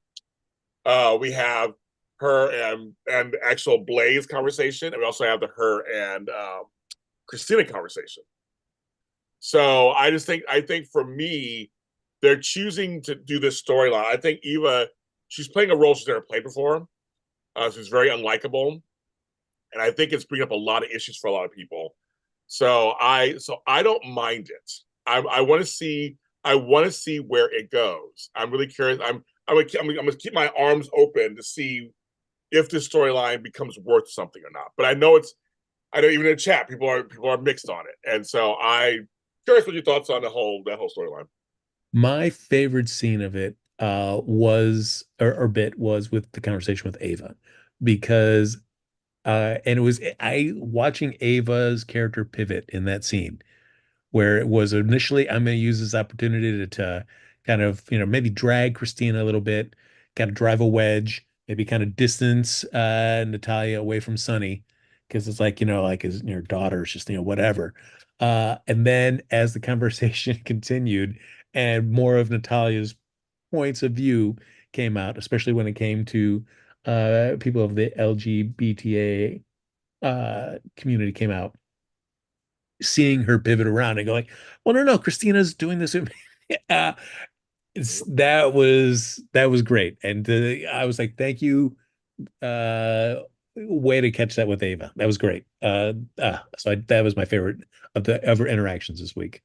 We have her and actual Blaze conversation, and we also have the her and Christina conversation. So I think for me, they're choosing to do this storyline. I think Eva, she's playing a role she's never played before. She's very unlikable, and I think it's bringing up a lot of issues for a lot of people. So I don't mind it. I want to see where it goes. I'm really curious. I'm gonna keep my arms open to see if this storyline becomes worth something or not. But I know even in the chat people are mixed on it, and so I curious what your thoughts on that whole storyline. My favorite scene of it was or bit was with the conversation with Ava because and it was I watching Ava's character pivot in that scene where it was initially I'm going to use this opportunity to kind of maybe drag Christina a little bit, kind of drive a wedge, maybe kind of distance Natalia away from Sonny because it's like like his your daughter is just whatever. And then as the conversation continued and more of Natalia's points of view came out, especially when it came to people of the LGBTA community came out, seeing her pivot around and going, well, no, Christina's doing this. uh, that was great. And I was like, thank you. Way to catch that with Ava. That was great. That was my favorite of the ever interactions this week.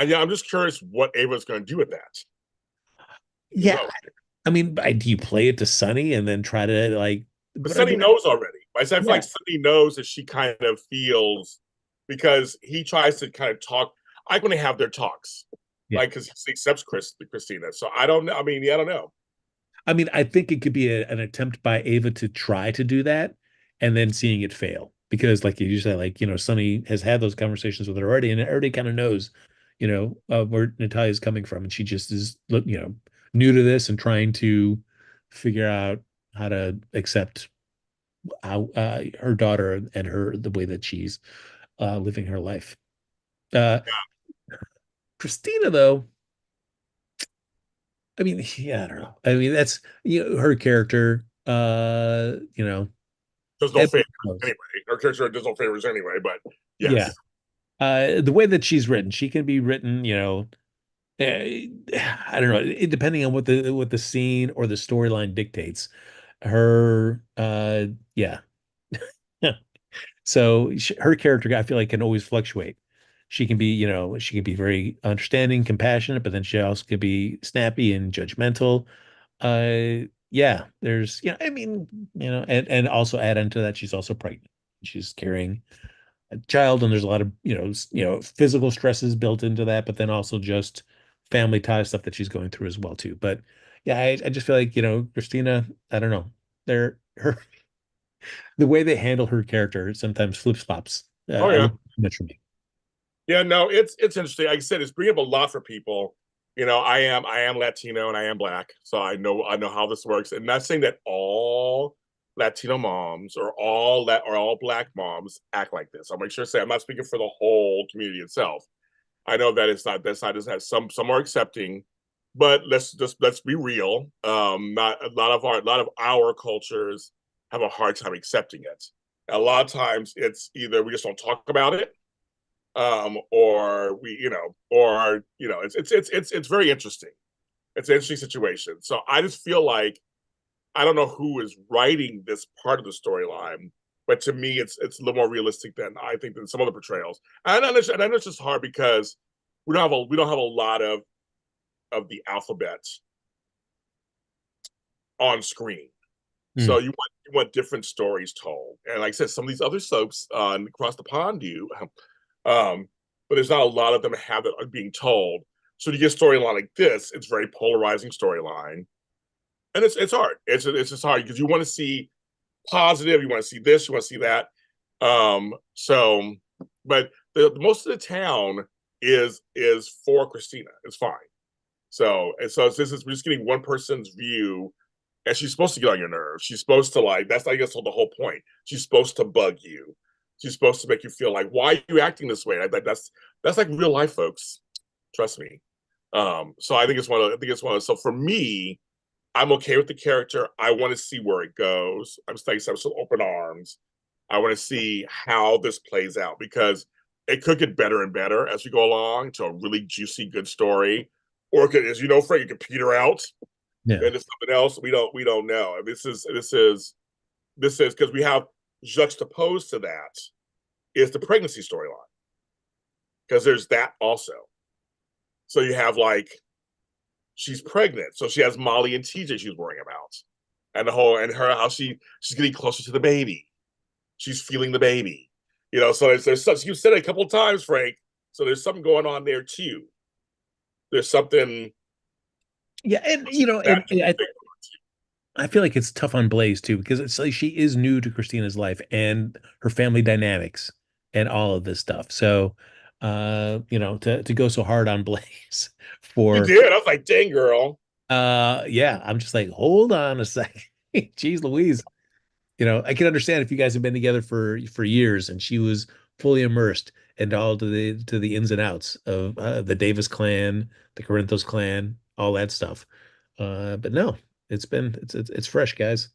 Yeah, I'm just curious what Ava's going to do with that as Yeah. well. I mean, do you play it to Sunny and then try to like, But but I Sunny mean, knows already. I feel yeah, like Sunny knows that she kind of feels because he tries to kind of talk. I'm going to have their talks, yeah. like because he accepts Christina. So I don't know. I mean, yeah, I don't know. I mean, I think it could be an attempt by Ava to try to do that and then seeing it fail. Because like you said, like, Sunny has had those conversations with her already and it already kind of knows, where Natalia's coming from. And she just is, new to this and trying to figure out how to accept how her daughter and the way that she's living her life. Uh, Christina, though, I mean, yeah, I don't know. I mean, that's her character. There's no Heaven favors knows. anyway. Her character does no favors anyway. But Yeah. yes, The way that she's written, she can be written, I don't know, depending on what the scene or the storyline dictates. Her, yeah. So her character, I feel like, can always fluctuate. She can be very understanding, compassionate, but then she also can be snappy and judgmental. Yeah, I mean, and also add into that, she's also pregnant. She's carrying a child, and there's a lot of, physical stresses built into that, but then also just family tie stuff that she's going through as well too. But yeah, I just feel like, Christina, I don't know. They're her the way they handle her character sometimes flips flops Oh a yeah. little too much for me. Yeah, no, it's interesting. Like I said, it's bringing up a lot for people. I am Latino and I am black, so I know how this works. And not saying that all Latino moms or all black moms act like this. I'll make sure to say I'm not speaking for the whole community itself. I know that it's not that side does have some are accepting, but let's be real. Not a lot of our cultures have a hard time accepting it. A lot of times it's either we just don't talk about it, or it's very interesting. It's an interesting situation. So I just feel like I don't know who is writing this part of the storyline, but to me, it's a little more realistic than I think than some other portrayals. And I know it's just hard because we don't have a lot of the alphabet on screen. So Mm. you want different stories told, and like I said, some of these other soaps across the pond do, um, but there's not a lot of them have that are being told. So to get a storyline like this, it's very polarizing storyline, and it's hard. It's just hard because you want to see positive, you want to see this, you want to see that. So, but most of the town is for Christina. It's fine. So and so this is we're just getting one person's view, and she's supposed to get on your nerves. She's supposed to like that's I guess the whole point. She's supposed to bug you. She's supposed to make you feel like why are you acting this way? That's like real life, folks. Trust me. So I think it's one of so for me, I'm okay with the character. I want to see where it goes. I'm just like some open arms. I want to see how this plays out because it could get better and better as we go along to a really juicy, good story, or it could, as you know, Frank, it could peter out Yeah. into something else. We don't know. And this is because we have juxtaposed to that is the pregnancy storyline because there's that also. So you have like she's pregnant, so she has Molly and TJ she's worrying about, and the whole and her how she's getting closer to the baby. She's feeling the baby, So there's such you said it a couple of times, Frank. So there's something going on there too. There's something Yeah, and that I feel like it's tough on Blaze too because it's like she is new to Christina's life and her family dynamics and all of this stuff. So, to go so hard on Blaze you for did. I was like, dang girl. yeah, I'm just like, hold on a second. Jeez Louise. I can understand if you guys have been together for years and she was fully immersed into all to the ins and outs of the Davis clan, the Corinthos clan, all that stuff. But no, it's fresh, guys.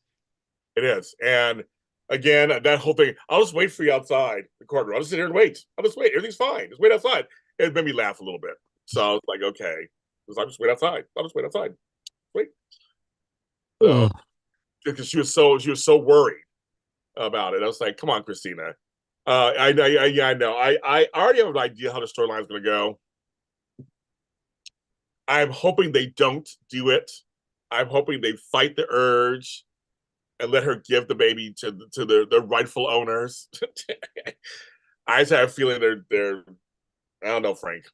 It is. And again, that whole thing, I'll just wait for you outside the courtroom. I'll just sit here and wait. I'll just wait. Everything's fine. Just wait outside. It made me laugh a little bit. So I was like, okay. I'll just wait outside. I'll just wait outside. Wait. So Oh, because she was so worried about it. I was like, come on, Christina. I know, yeah, I know. I already have an idea how the storyline is going to go. I'm hoping they don't do it. I'm hoping they fight the urge and let her give the baby to the rightful owners. I just have a feeling they're I don't know, Frank.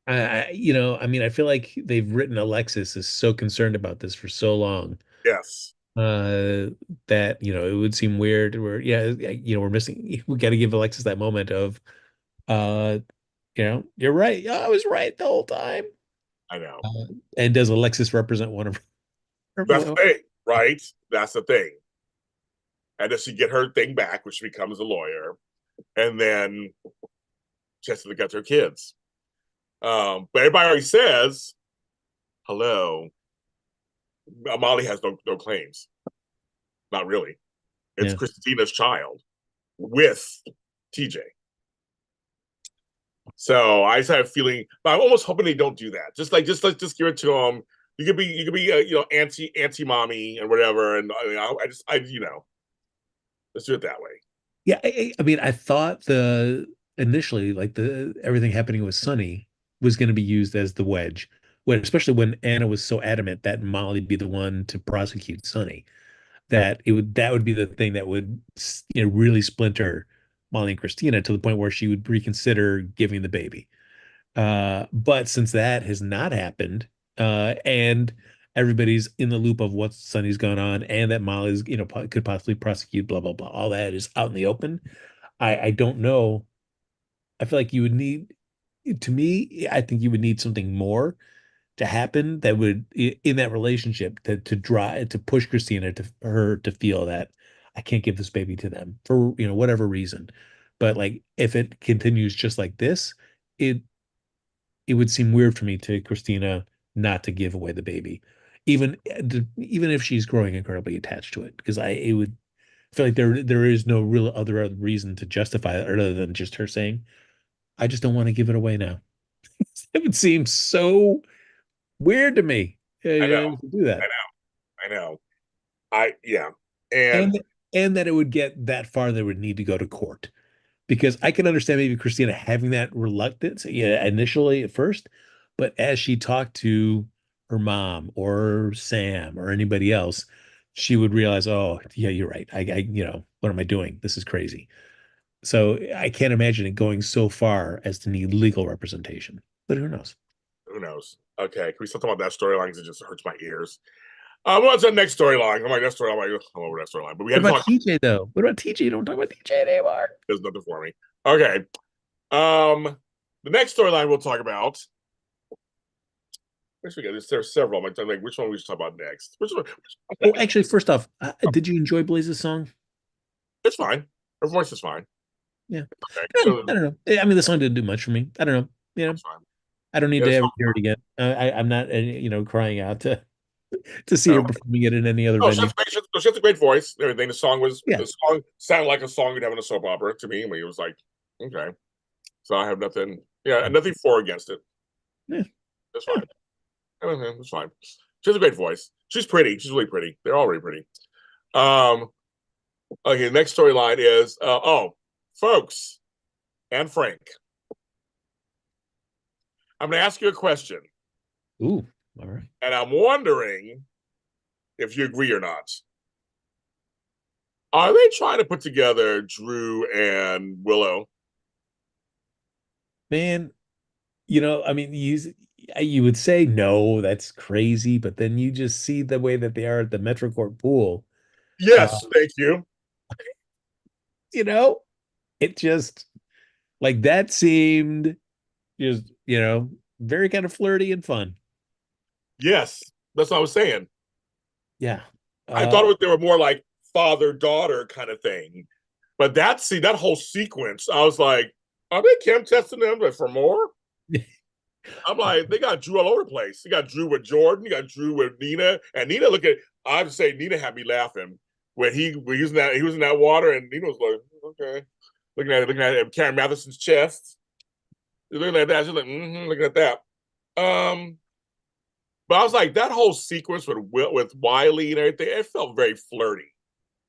I mean, I feel like they've written Alexis is so concerned about this for so long, Yes, uh, that it would seem weird. We're missing. We got to give Alexis that moment of, uh, you're right. I was right the whole time. I know. Uh, and does Alexis represent one of her? That's the thing, right? That's the thing. And does she get her thing back, which she becomes a lawyer, and then she has to look after her kids. But everybody already says, "Hello, Molly has no claims. Not really. It's Yeah. Christina's child with TJ." So I just have a feeling, but I'm almost hoping they don't do that. Just give it to them. You could be anti mommy and whatever. And I mean, I let's do it that way. Yeah, I mean, I thought the initially like the everything happening with Sunny was going to be used as the wedge, especially when Anna was so adamant that Molly be the one to prosecute Sunny. that would be the thing that would really splinter Molly and Christina to the point where she would reconsider giving the baby. But since that has not happened, and everybody's in the loop of what Sonny's gone on, and that Molly's, could possibly prosecute, blah blah blah, all that is out in the open. I don't know. I feel like you would need, to me, I think you would need something more to happen that would in that relationship to drive to push Christina to her to feel that I can't give this baby to them for whatever reason. But like if it continues just like this, it it would seem weird for me to Christina not to give away the baby, even even if she's growing incredibly attached to it, because I it would feel like there is no real other reason to justify it other than just her saying, I just don't want to give it away now. It would seem so weird to me, I know, to do I that. know, I know. Yeah, and And and that it would get that far that it would need to go to court. Because I can understand maybe Christina having that reluctance, yeah, initially at first, but as she talked to her mom or Sam or anybody else, she would realize, oh, yeah, you're right. What am I doing? This is crazy. So I can't imagine it going so far as to need legal representation. But who knows? who knows? Okay, can we still talk about that storyline? Because it just hurts my ears. What's the next storyline? I'm like, that storyline. I'm over that storyline. But we What had to about talk. TJ though? What about TJ? You don't talk about TJ anymore. There's nothing for me. Okay. The next storyline we'll talk about. Which we got? There's several. I'm like, which one we should talk about next? Which one? Oh, actually, first off, did you enjoy Blaze's song? It's fine. Her voice is fine. Yeah. Okay, I don't know. I mean, the song didn't do much for me. I don't know. that's fine. I don't need Yeah, to it's ever fine. hear it again. I'm not, crying out to see her No, performing it in any other no, venue. she has a great voice. Everything. Yeah. The song sounded like a song you'd have in a soap opera to me. I mean, it was like, okay. So I have nothing. Yeah, nothing for or against it. Yeah. It's fine. It's fine. She has a great voice. She's pretty. She's really pretty. They're all really pretty. Um. Okay. The next storyline is folks and Frank. I'm going to ask you a question, Ooh. All right. and I'm wondering if you agree or not. Are they trying to put together Drew and Willow? Man, I mean, you would say no, that's crazy, but then you just see the way that they are at the Metro Court pool. Uh, Yes, thank you. you know, it just like that seemed just, very kind of flirty and fun. Yes, that's what I was saying. Yeah. I Uh, thought they were more like father daughter kind of thing, but that whole sequence, I was like, are they Kim testing them for more? I'm like, they got Drew all over the place. You got Drew with Jordan, you got Drew with Nina, and Nina look at. I have to say, Nina had me laughing when he was in that water, and Nina was like, okay, looking at Karen Matheson's chest, looking at that. She's like, looking at that. Um, but I was like, that whole sequence with Wiley and everything, it felt very flirty.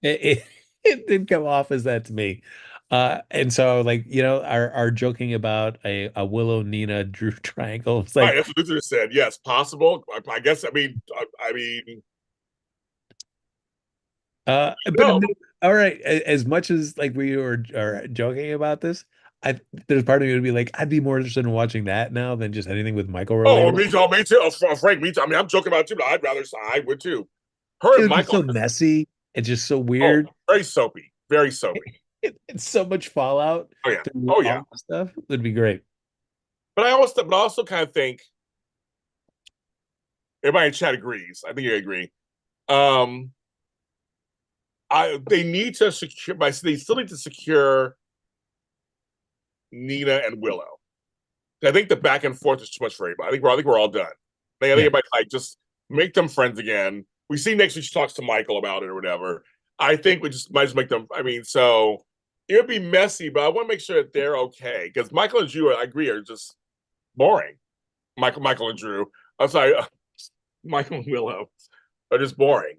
it, it did come off as that to me. And so like, our joking about a Willow Nina Drew triangle. It's Right, like, that's what Luther said. Yes, possible. I guess. I mean, but no. all right, as much as like we are joking about this, I there's part of me would be like, I'd be more interested in watching that now than just anything with Michael Oh, related. me too. Me too. Frank, me too. I mean, I'm joking about it too, but I would too. Her It and would be Michael. so messy. It's just so Oh, weird. very soapy. Very soapy. It's so much fallout Oh yeah. through Oh yeah. all this stuff. It would be great. But I also kind of think everybody in chat agrees. I think you agree. Um, they need to secure. They still need to secure Nina and Willow. I think the back and forth is too much for everybody. I think we're all done. I think Yeah. everybody like just make them friends again. We see next week she talks to Michael about it or whatever. I think we just might just make them. I mean, so it would be messy, but I want to make sure that they're okay because Michael and Drew, I agree, are just boring. Michael and Drew. I'm sorry, Michael and Willow are just boring.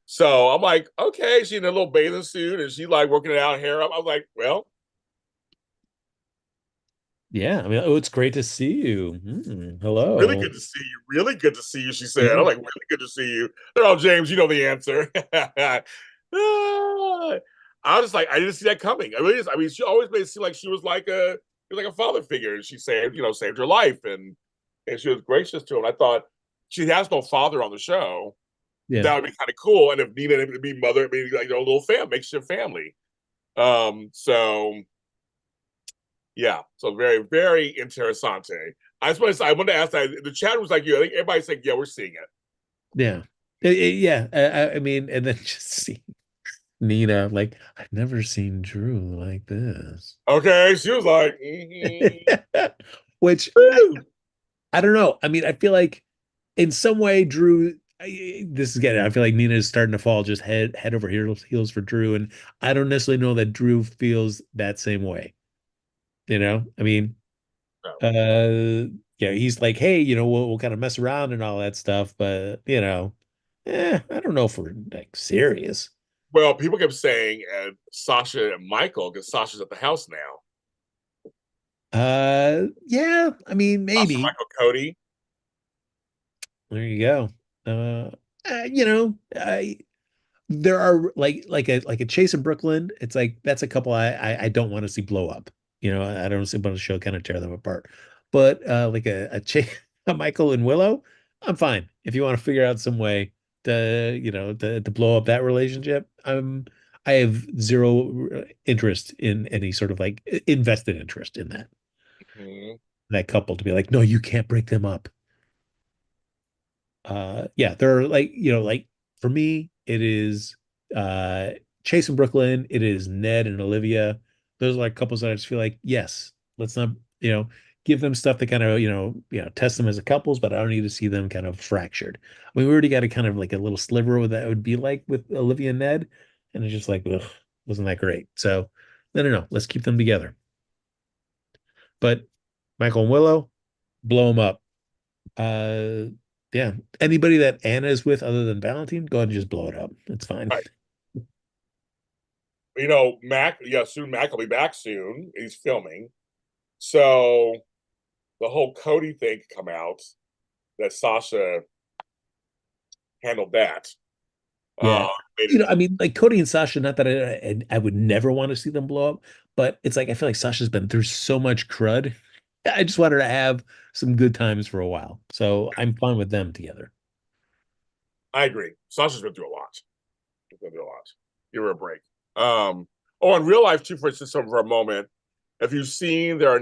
So I'm like, okay, she's in a little bathing suit and she like working it out, hair up. I was like, well, Yeah. I mean, oh, it's great to see you. really Hello. good to see you. Really good to see you, she said. Yeah. I'm like, really good to see you. Oh, James, you know the answer. Ah. I was just like, I didn't see that coming. I really just, I mean, she always made it seem like she was like a father figure, and she saved, saved her life, and she was gracious to him. I thought she has no father on the show. Yeah. That would be kind of cool. And if Nina to be mother, maybe like a little makeshift family. So yeah, so very, very interessante. I wanted to ask that the chat was like you. I think everybody's saying, yeah, we're seeing it. Yeah. Yeah. I mean, and then just see Nina, like, I've never seen Drew like this. Okay, she was like, mm-hmm. Which I don't know. I mean, I feel like in some way, Drew, this is again, I feel like Nina is starting to fall just head over heels for Drew. And I don't necessarily know that Drew feels that same way. I mean, No. yeah, he's like, hey, we'll kind of mess around and all that stuff, but I don't know if we're like serious. Well, people kept saying Sasha and Michael, because Sasha's at the house now. Yeah, I mean, Sasha, maybe. Michael, Cody. There you go. I there are like a Chase in Brooklyn. It's like that's a couple I don't want to see blow up. I don't see about a show kind of tear them apart. But like a Chase, a Michael and Willow, I'm fine. If you want to figure out some way to blow up that relationship, I have zero interest in any sort of like invested interest in Mhm. that couple to be like, no, you can't break them up. Yeah, they're like, like for me, it is uh Chase and Brooklyn, it is Ned and Olivia. Those are like couples that I just feel like, yes, let's not, give them stuff that kind of, test them as a couples, but I don't need to see them kind of fractured. I mean, we already got a kind of like a little sliver of what that would be like with Olivia and Ned, and it's just like, ugh, wasn't that great. So, no, let's keep them together. But Michael and Willow, blow them up. Uh, yeah. Anybody that Anna is with other than Valentine, go ahead and just blow it up. It's fine. Right. Mac, yeah, soon Mac will be back soon. He's filming. So the whole Cody thing could come out that Sasha handled that. Yeah. Made it, I mean, like Cody and Sasha, not that I would never want to see them blow up, but it's like I feel like Sasha's been through so much crud. I just want her to have some good times for a while. So I'm fine with them together. I agree. Sasha's been through a lot. She's been through a lot. Give her a break. Oh, in real life too, for instance, for a moment, if you've seen, they're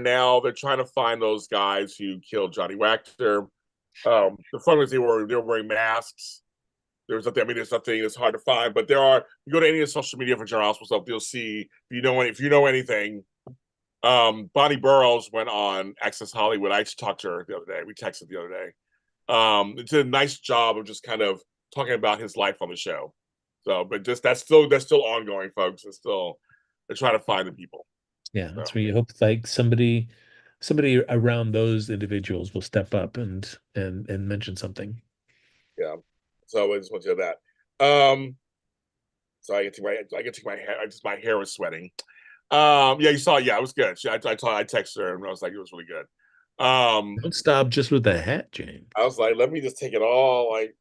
trying to find those guys who killed Johnny Wachter. The fun was they were wearing masks. There's nothing. I mean, there's nothing that's hard to find, but there are. You go to any of the social media for General Hospital stuff, you'll see if you know anything. Bonnie Burrows went on Access Hollywood. I just talked to her the other day. We texted the other day. It's a nice job of just kind of talking about his life on the show. So, but just that's still ongoing, folks. They're trying to find the people. Yeah, So that's where you hope like somebody around those individuals will step up and mention something. yeah. So I just want to do that. So I get to my hair. My hair was sweating. Yeah, you saw. Yeah, it was good. I texted her and I was like, it was really good. Don't stop just with the hat, James. I was like, let me just take it all, like,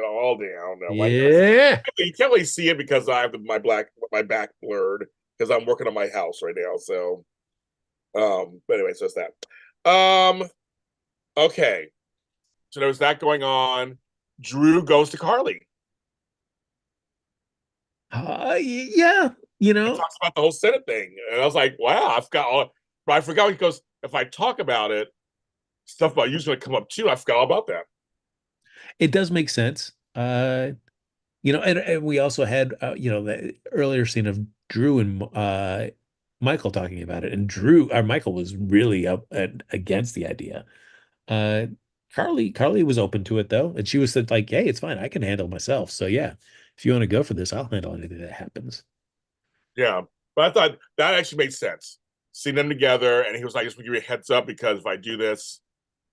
all down. My hair. Yeah. You can't really see it because I have my back blurred because I'm working on my house right now. So, but anyway, so it's that. Okay. So there was that going on. Drew goes to Carly. Yeah, you He know, talks about the whole Senate thing, and I was like, wow, I forgot all. But I forgot he goes. If I talk about it, stuff about you's going to come up too. I forgot all about that. it does make sense. And we also had the earlier scene of Drew and Michael talking about it, and Michael was really up against the idea. Uh Carly was open to it though, and she was said like, "Hey, it's fine. I can handle myself." So yeah, if you want to go for this, I'll handle anything that happens. Yeah, but I thought that actually made sense. Seeing them together, and he was like, "Just give you a heads up because if I do this,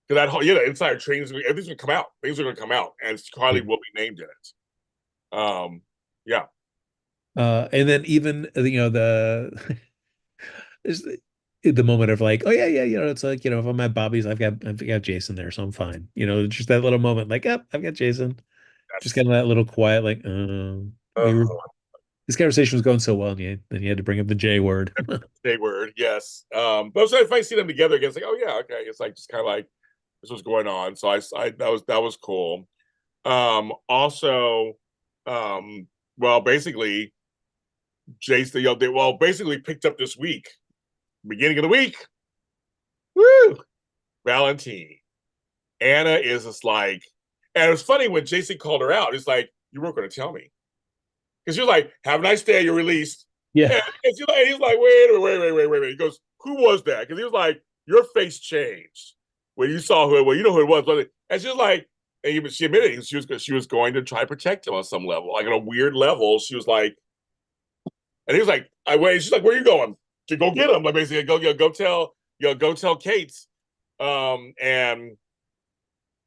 because that whole insider trainings, everything's going to come out. Things are going to come out, and Carly Yeah. will be named in it." Yeah, And then even there's the moment of like, oh yeah, it's like, if I'm at Bobby's, I've got Jason there, so I'm fine. Just that little moment, like, I've got Jason. Just that's kind of that little quiet, like, we were uh, this conversation was going so well, and then you had to bring up the J word. They were, yes. But it was if I see them together again, it's like, oh yeah, okay. It's like just kind of like this was going on. So I that was cool. Also, well, basically, Jason, they well basically picked up this week, beginning of the week. Woo! Valentine. Anna is just like, and it was funny when Jason called her out. It's like, you weren't going to tell me. Because she was like, have a nice day, you're released. Yeah. And he's like, wait. He goes, who was that? Because he was like, your face changed when you saw who it was. You know who it was. And she was like, and she admitted she was going to try to protect him on some level, like on a weird level. She was like, and he was like, I wait. She's like, where are you going? To go get him. Like basically, go tell Kate. Um, and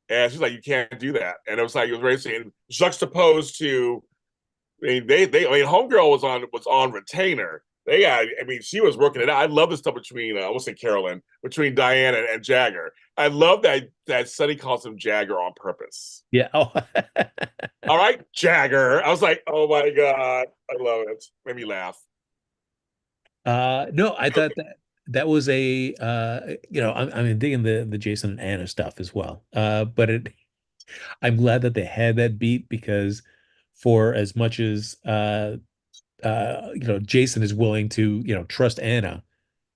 and she's like, you can't do that. And it was very saying juxtaposed to, I mean, Homegirl was on retainer. They got, I mean, she was working it out. I love the stuff between, I won't say Carolyn, between Diane and Jagger. I love that Sonny calls him Jagger on purpose. Yeah. Oh. All right, Jagger. I was like, oh my God. I love it. Made me laugh. No, I thought that was a I'm digging the Jason and Anna stuff as well. But I'm glad that they had that beat because for as much as Jason is willing to, trust Anna,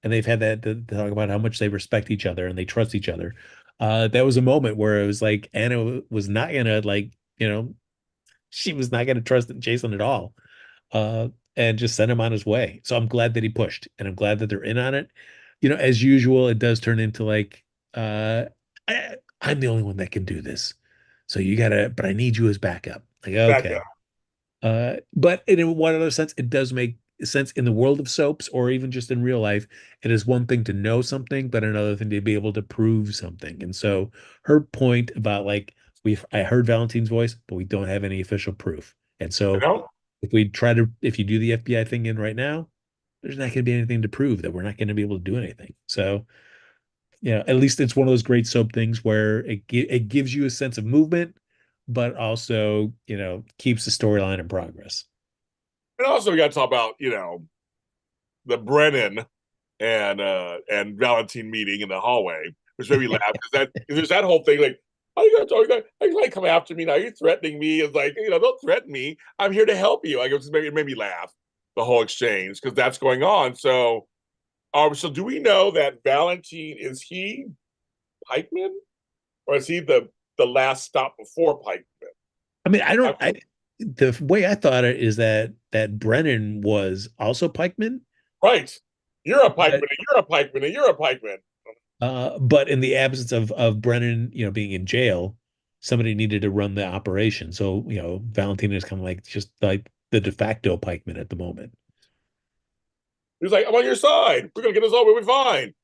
and they've had that to talk about how much they respect each other and they trust each other. That was a moment where it was like Anna was not gonna she was not gonna trust Jason at all. And just send him on his way. So I'm glad that he pushed, and I'm glad that they're in on it. As usual, it does turn into like, I'm the only one that can do this. So but I need you as backup. Like, Back okay. up. But in one other sense, it does make sense in the world of soaps or even just in real life. It is one thing to know something, but another thing to be able to prove something. And so her point about like, I heard Valentine's voice, but we don't have any official proof. And You so know? if you do the FBI thing in right now, there's not going to be anything to prove that we're not going to be able to do anything. So, at least it's one of those great soap things where it gives you a sense of movement, but also, keeps the storyline in progress. And also we got to talk about, the Brennan and Valentine meeting in the hallway, which made me laugh because there's that whole thing like, are you gonna come after me now? Are you threatening me? It's like, don't threaten me. I'm here to help you. Like it made me laugh, the whole exchange, because that's going on. So do we know that Valentine is he Pikeman, or is he the last stop before Pikeman? I mean, I, the way I thought it is that Brennan was also Pikeman, right. You're a Pikeman, but and you're a Pikeman, and you're a Pikeman. but in the absence of Brennan, being in jail, somebody needed to run the operation. So, Valentina is kind of like just like the de facto pikeman at the moment. He's like, I'm on your side. We're gonna get this over. We'll be fine.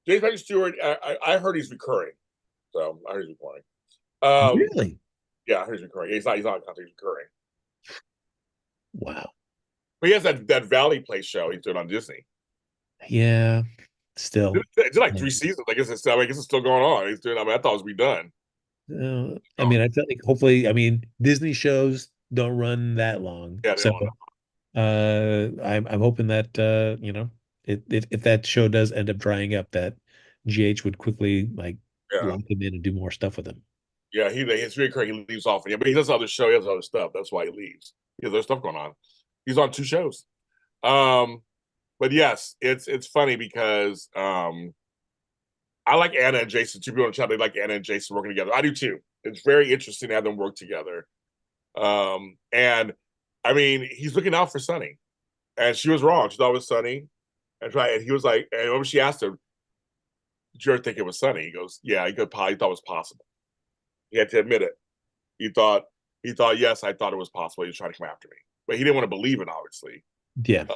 James Patrick Stewart. I heard he's recurring, so I heard he's recurring. Really? Yeah, I heard he's recurring. He's not. He's not. He's recurring. Wow. But he has that Valley Place show he's doing on Disney. Yeah. Still. It's like Yeah. 3 seasons. I guess it's still going on. He's doing. I mean, I thought it was be done. I Oh, mean, I felt like hopefully, I mean, Disney shows don't run that long. yeah, they So don't know. I'm hoping that if that show does end up drying up, that GH would quickly like Yeah, lock him in and do more stuff with him. yeah. He's recurring. He leaves often. Yeah, but he does other show. He has other stuff. That's why he leaves. He has other stuff going on. He's on 2 shows. Um, but yes, it's funny because I like Anna and Jason. Two people in the chat, they like Anna and Jason working together. I do too. It's very interesting to have them work together. And I mean, he's looking out for Sonny, and she was wrong. She thought it was Sonny, and he was like, and when she asked him, "Did you ever think it was Sonny?" He goes, "Yeah." He thought it was possible. He had to admit it. He thought, yes, I thought it was possible. He was trying to come after me, but he didn't want to believe it, obviously. Yeah. Uh,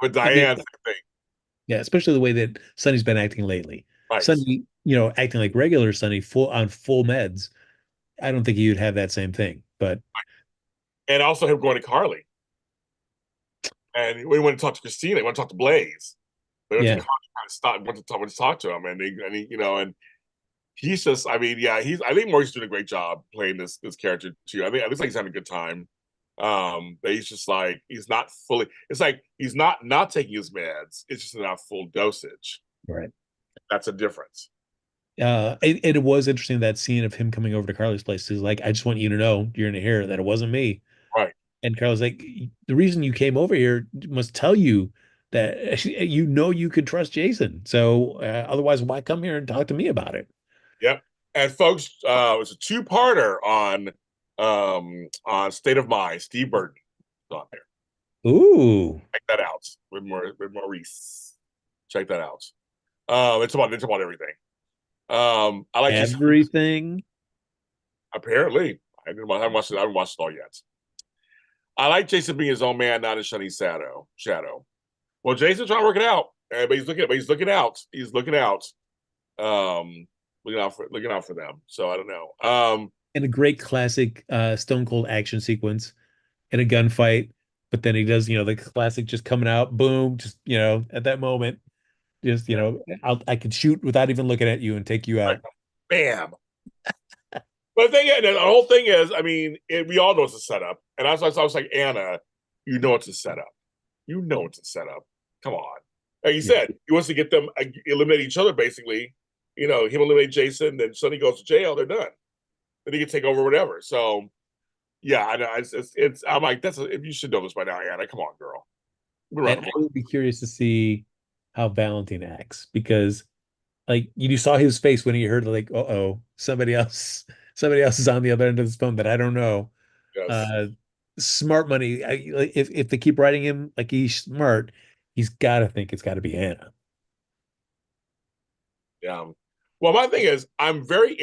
but I mean, Diane, same thing, yeah, especially the way that Sonny's been acting lately. right? Sonny, acting like regular Sonny, full meds. I don't think he would have that same thing. But And also him going to Carly, and we went to talk to Christina. We went to talk to Blaze. They went to yeah, Carly, kind of stop, went to talk to him, and and he's just, I mean, yeah, I think Maurice doing a great job playing this character too. I think it looks like he's having a good time. But he's just like he's not fully. It's like he's not taking his meds. It's just not full dosage. Right. That's a difference. It was interesting that scene of him coming over to Carly's place. He's like, I just want you to know, you're gonna hear that it wasn't me. Right. And Carl's like, the reason you came over here must tell you that you know you could trust Jason. So otherwise, why come here and talk to me about it? Yep. And folks, it was a two-parter on State of Mind. Steve Burton is on there. Ooh, Check that out with Maurice. Check that out. It's about everything. I like Jason. everything. Apparently, I haven't watched it all yet. I like Jason being his own man, not a shunny shadow. Well, Jason's trying to work it out, but he's looking out. He's looking out. Um, looking out for them. So I don't know. And a great classic Stone Cold action sequence in a gunfight. But then he does, the classic just coming out, boom, just, at that moment, just, I could shoot without even looking at you and take you out. Bam. But the whole thing is, I mean, we all know it's a setup. And I was like, Anna, you know it's a setup. You know it's a setup. Come on. Like you said, he wants to get them eliminate each other, basically. Him eliminate Jason, then Sonny goes to jail, they're done. Then he can take over whatever. So, yeah, I know. I'm like, you should know this by now, Anna. Come on, girl. And I would be curious to see how Valentine acts because, like, you saw his face when he heard, like, somebody else is on the other end of this phone that I don't know. Yes. Smart money. If they keep writing him like he's smart, he's got to think it's got to be Anna. Yeah. Well, my thing is, It's very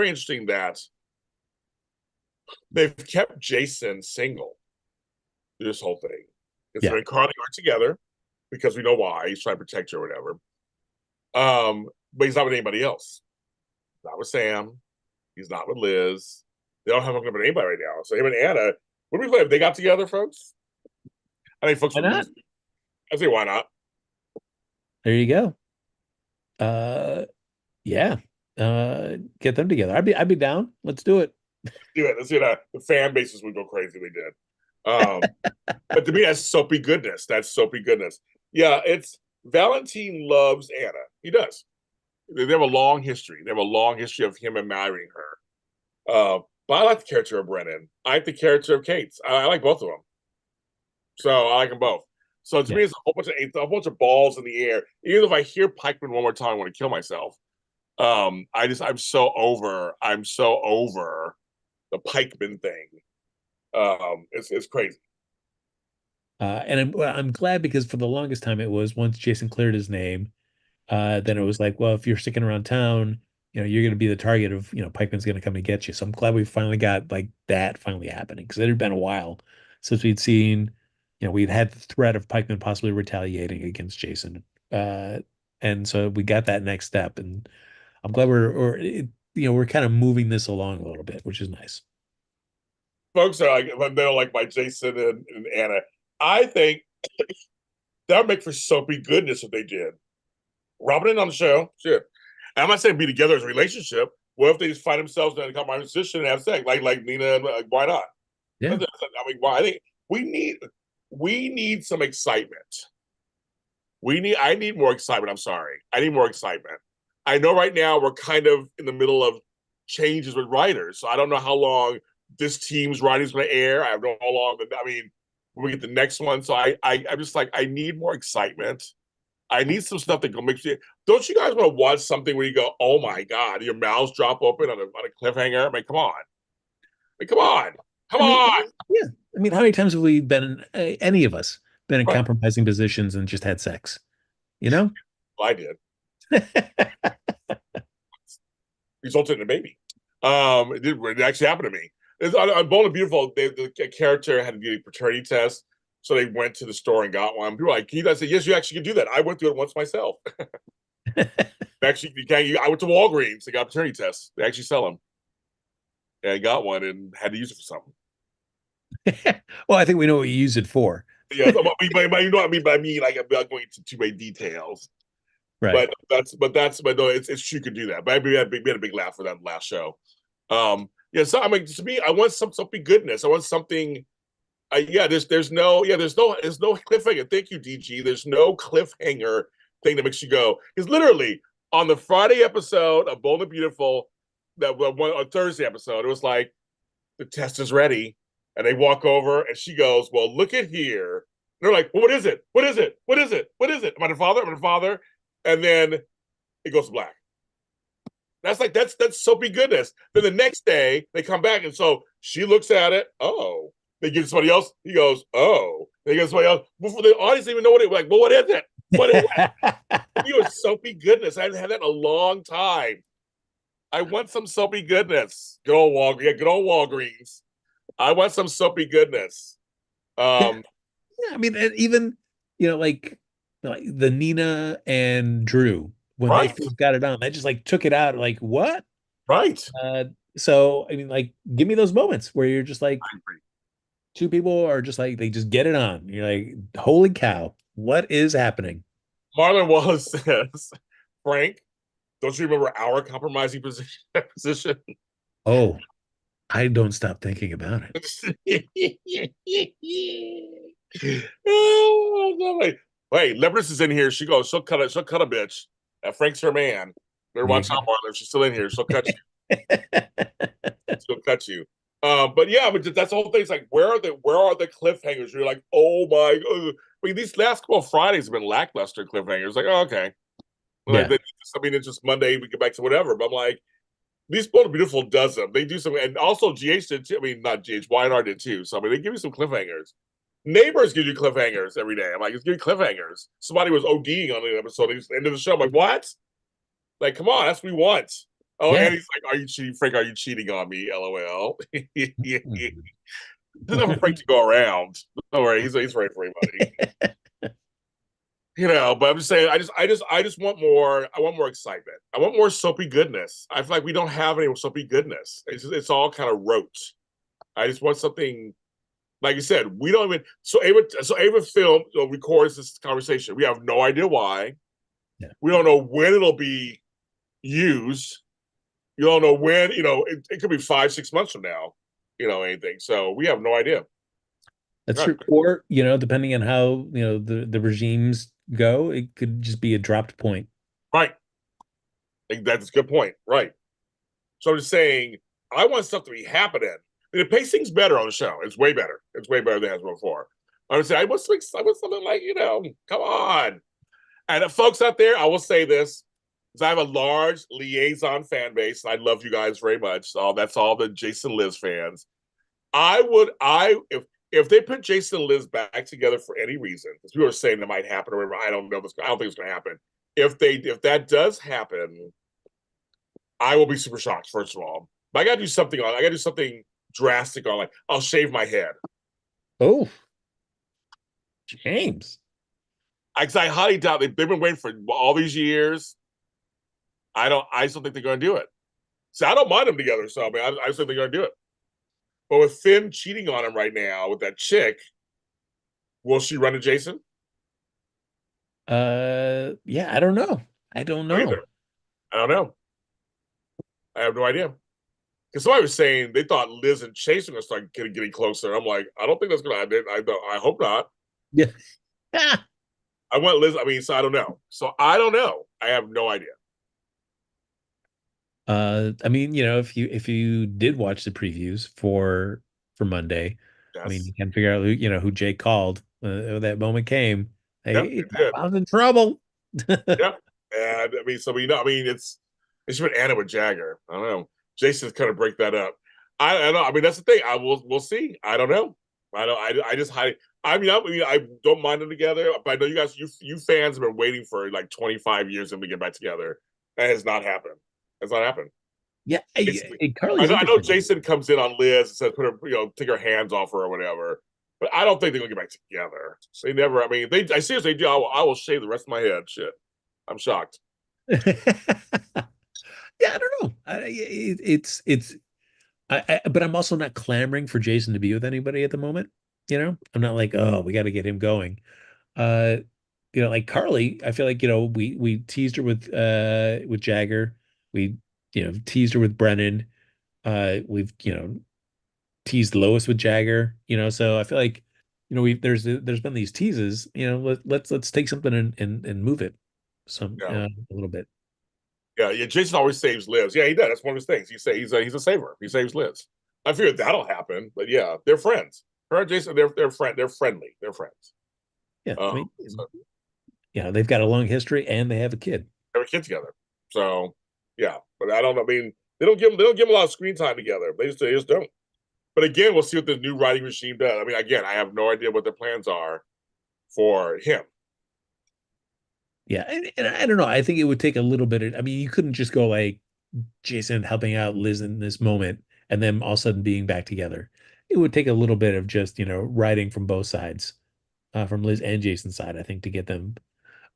interesting that they've kept Jason single this whole thing. It's been Carly are together because we know why. He's trying to protect her or whatever. But he's not with anybody else. He's not with Sam. He's not with Liz. They don't have a with anybody right now. So him and Anna, what do we play? If they got together, folks? I think folks Why would not? I say why not? There you go. Yeah. Get them together. I'd be down. Let's do it. Do it. Let's do that. The fan bases would go crazy. They did. But to me, that's soapy goodness. That's soapy goodness. Yeah, it's Valentine loves Anna. He does. They have a long history. They have a long history of him admiring her. But I like the character of Brennan. I like the character of Kate. I like both of them. So I like them both. So to me, it's a bunch of balls in the air. Even if I hear Pikeman one more time, I want to kill myself. I'm so over the Pikeman thing. It's crazy. And I'm glad because for the longest time it was once Jason cleared his name, then it was like, well, if you're sticking around town, you're going to be the target of, Pikeman's going to come and get you. So I'm glad we finally got like that finally happening because it had been a while since we'd seen, we'd had the threat of Pikeman possibly retaliating against Jason. And so we got that next step, and I'm glad we're kind of moving this along a little bit, which is nice. Folks are like they're like by Jason and Anna. I think that would make for soapy goodness if they did. Robin in on the show, shit. And I'm not saying be together as a relationship. What if they just find themselves in a compromising position and have sex, like Nina? And why not? Yeah. I mean, why? I think we need some excitement. I need more excitement. I'm sorry. I need more excitement. I know right now we're kind of in the middle of changes with writers, so I don't know how long this team's writing is going to air. I don't know how long. I mean, when we get the next one, so I'm just like I need more excitement. I need some stuff that makes you. Don't you guys want to watch something where you go, "Oh my god," your mouths drop open on a cliffhanger? I mean, come on, come on, come on. Yeah. I mean, how many times have we been any of us been in Right. compromising positions and just had sex? Well, I did. Resulted in a baby. It actually happened to me. On Bold and Beautiful, the character had to do a paternity test, so they went to the store and got one. People were like, "Can you guys say yes? You actually can do that." I went through it once myself. Actually, you can't. I went to Walgreens. They got paternity tests. They actually sell them. And I got one and had to use it for something. Well, I think we know what you use it for. Yeah, but you know what I mean by me. Like I'm not going into too many details. Right. But no, it's true. You could do that. But we had a big laugh for that last show. Yeah, so I mean, to me, I want something goodness. I want something. Yeah, there's no cliffhanger. Thank you, DG. There's no cliffhanger thing that makes you go. Because literally on the Friday episode of Bold and Beautiful, that one on Thursday episode, it was like the test is ready, and they walk over, and she goes, "Well, look at here." And they're like, "Well, what is it? What is it? What is it? What is it? Am I the father? Am I the father?" And then it goes black. That's soapy goodness. Then the next day they come back, and so she looks at it. Oh, they give somebody else. He goes, oh, they give somebody else. Before the audience even know what it was like. Well, what is it? What is it? You know, soapy goodness. I haven't had that in a long time. I want some soapy goodness. Good old Walgreens. I want some soapy goodness. Yeah, I mean, and even like the Nina and Drew when they Right, first got it on, they just like took it out. Like what? right. So I mean, like, give me those moments where you're just like two people are just like they just get it on. You're like, holy cow, what is happening? Marlon Wallace says, Frank, don't you remember our compromising position? Oh, I don't stop thinking about it. Oh, wait, Leprous is in here. She goes, she'll cut a bitch. Frank's her man. Better You watch out, Marlon. She's still in here. She'll cut you. But yeah, but that's the whole thing. It's like, where are the cliffhangers? You're like, oh my god. I mean, these last couple of Fridays have been lackluster cliffhangers. Like, oh, okay. Like, Yeah. I mean, it's just Monday, we get back to whatever. But I'm like, these Bold and Beautiful does them. They do some, and also GH did too. I mean, not GH, Y&R did too. So I mean, they give you some cliffhangers. Neighbors give you cliffhangers every day. I'm like, it's giving cliffhangers. Somebody was ODing on the episode. It's the end of the show. I'm like, what? Like, come on, that's what we want. Oh, Yeah. and he's like, "Are you cheating, Frank? Are you cheating on me?" LOL. There's Mhm. enough Frank to go around. Don't worry, he's ready for everybody. You know, but I'm just saying, I just want more. I want more excitement. I want more soapy goodness. I feel like we don't have any soapy goodness. It's all kind of rote. I just want something. Like you said, we don't even. So Ava Film records this conversation. We have no idea why. Yeah. We don't know when it'll be used. You don't know when. You know, it could be 5, 6 months from now. You know, anything. So we have no idea. That's Right. true. Or, depending on how, the regimes go, it could just be a dropped point. Right. That's a good point. Right. So I'm just saying, I want stuff to be happening. The pacing's better on the show. It's way better. It's way better than it has been before. I would say I want something like, come on. And folks out there, I will say this, because I have a large liaison fan base, and I love you guys very much. So that's all the Jason Liz fans. If they put Jason and Liz back together for any reason, because people are saying that might happen or whatever, I don't know. I don't think it's going to happen. If that does happen, I will be super shocked. First of all, but I got to do something on. I got to do something drastic on. Like, I'll shave my head. Oh, James. I highly doubt they've been waiting for all these years. I don't. I just don't think they're going to do it. So I don't mind them together. So I mean, I just think they're going to do it. But with Finn cheating on him right now with that chick, will she run to Jason? Yeah, I don't know. I don't No, know. either. I don't know. I have no idea. Because somebody was saying they thought Liz and Chase were going to start getting closer. I'm like, I don't think that's going to happen. I hope not. Yeah. Ah. I want Liz. I mean, so I don't know. So I don't know. I have no idea. I mean, if you did watch the previews for Monday, I mean, Yes. you can figure out who Jake called when that moment came. Yep. Hey, It did. I was in trouble. Yep. And I mean, so we know. I mean, it's been Anna with Jagger. I don't know. Jason's kind of break that up. I don't know. I mean, that's the thing. We'll see. I don't know. I don't. I just hide. I don't mind them together, but I know you guys, you fans have been waiting for like 25 years for them to get back together. That has not happened. It's not happened. Yeah, Basically, Carly's I know interesting. Jason comes in on Liz and says put her, take her hands off her or whatever. But I don't think they're gonna get back together. So they never. I mean, I seriously do. I will shave the rest of my head. Shit, I'm shocked. Yeah, I don't know. But I'm also not clamoring for Jason to be with anybody at the moment. I'm not like, oh, we got to get him going. Uh, like Carly, I feel like, we teased her with Jagger. We, teased her with Brennan. We've, teased Lois with Jagger, so I feel like, there's been these teases, let's take something and move it Yeah. a little bit. Yeah. Jason always saves lives. Yeah, he does. That's one of his things. He's a saver. He saves lives. I figured that'll happen, but yeah, they're friends. Her and Jason, they're friendly. They're friends. Yeah, I mean, So they've got a long history and they have a kid. they have a kid together. So yeah, but I don't know. I mean, they don't give them a lot of screen time together. They just don't. But again, we'll see what the new writing regime does. I mean, again, I have no idea what their plans are for him. Yeah, and I don't know. I think it would take a little bit I mean, you couldn't just go like Jason helping out Liz in this moment and then all of a sudden being back together. It would take a little bit of just, writing from both sides, from Liz and Jason's side, I think, to get them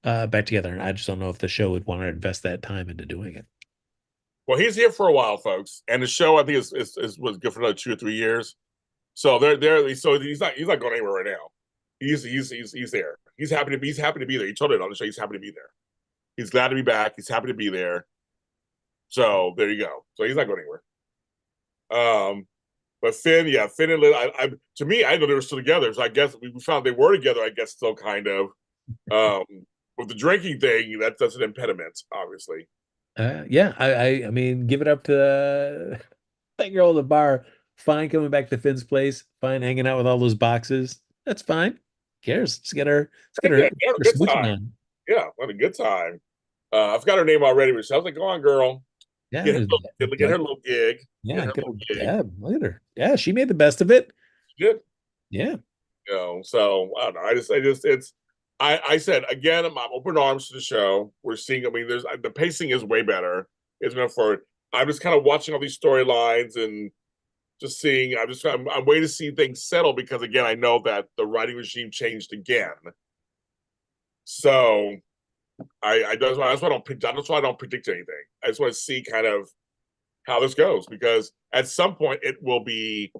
back together. And I just don't know if the show would want to invest that time into doing it. Well, he's here for a while, folks, and the show I think is was good for another 2 or 3 years. So they're so he's not going anywhere right now. He's there. He's happy to be there. He told it on the show. He's happy to be there. He's glad to be back. He's happy to be there. So there you go. So he's not going anywhere. Um, but Finn, yeah, Finn and Liz. To me, I know they were still together. So I guess we found they were together. I guess still kind of. Um, with the drinking thing, that's an impediment, obviously. Yeah, I mean, give it up to that girl at the bar. Fine coming back to Finn's place. Fine hanging out with all those boxes. That's fine. Who cares? Let's get her, Yeah, get they had a her good smooching time. on. Yeah, what a good time. I forgot her name already, but I was like, "Go on, girl, Yeah, get her, get her Deb. little gig, get Yeah, her good little old gig." Deb. Look at her. Yeah, she made the best of it. She did, Yeah. So I don't know. It's. I said again, I'm open arms to the show. We're seeing. I mean, there's the pacing is way better. It's enough for. I'm just kind of watching all these storylines and just seeing. I'm waiting to see things settle because again, I know that the writing regime changed again. So that's why I don't predict anything. I just want to see kind of how this goes because at some point it will be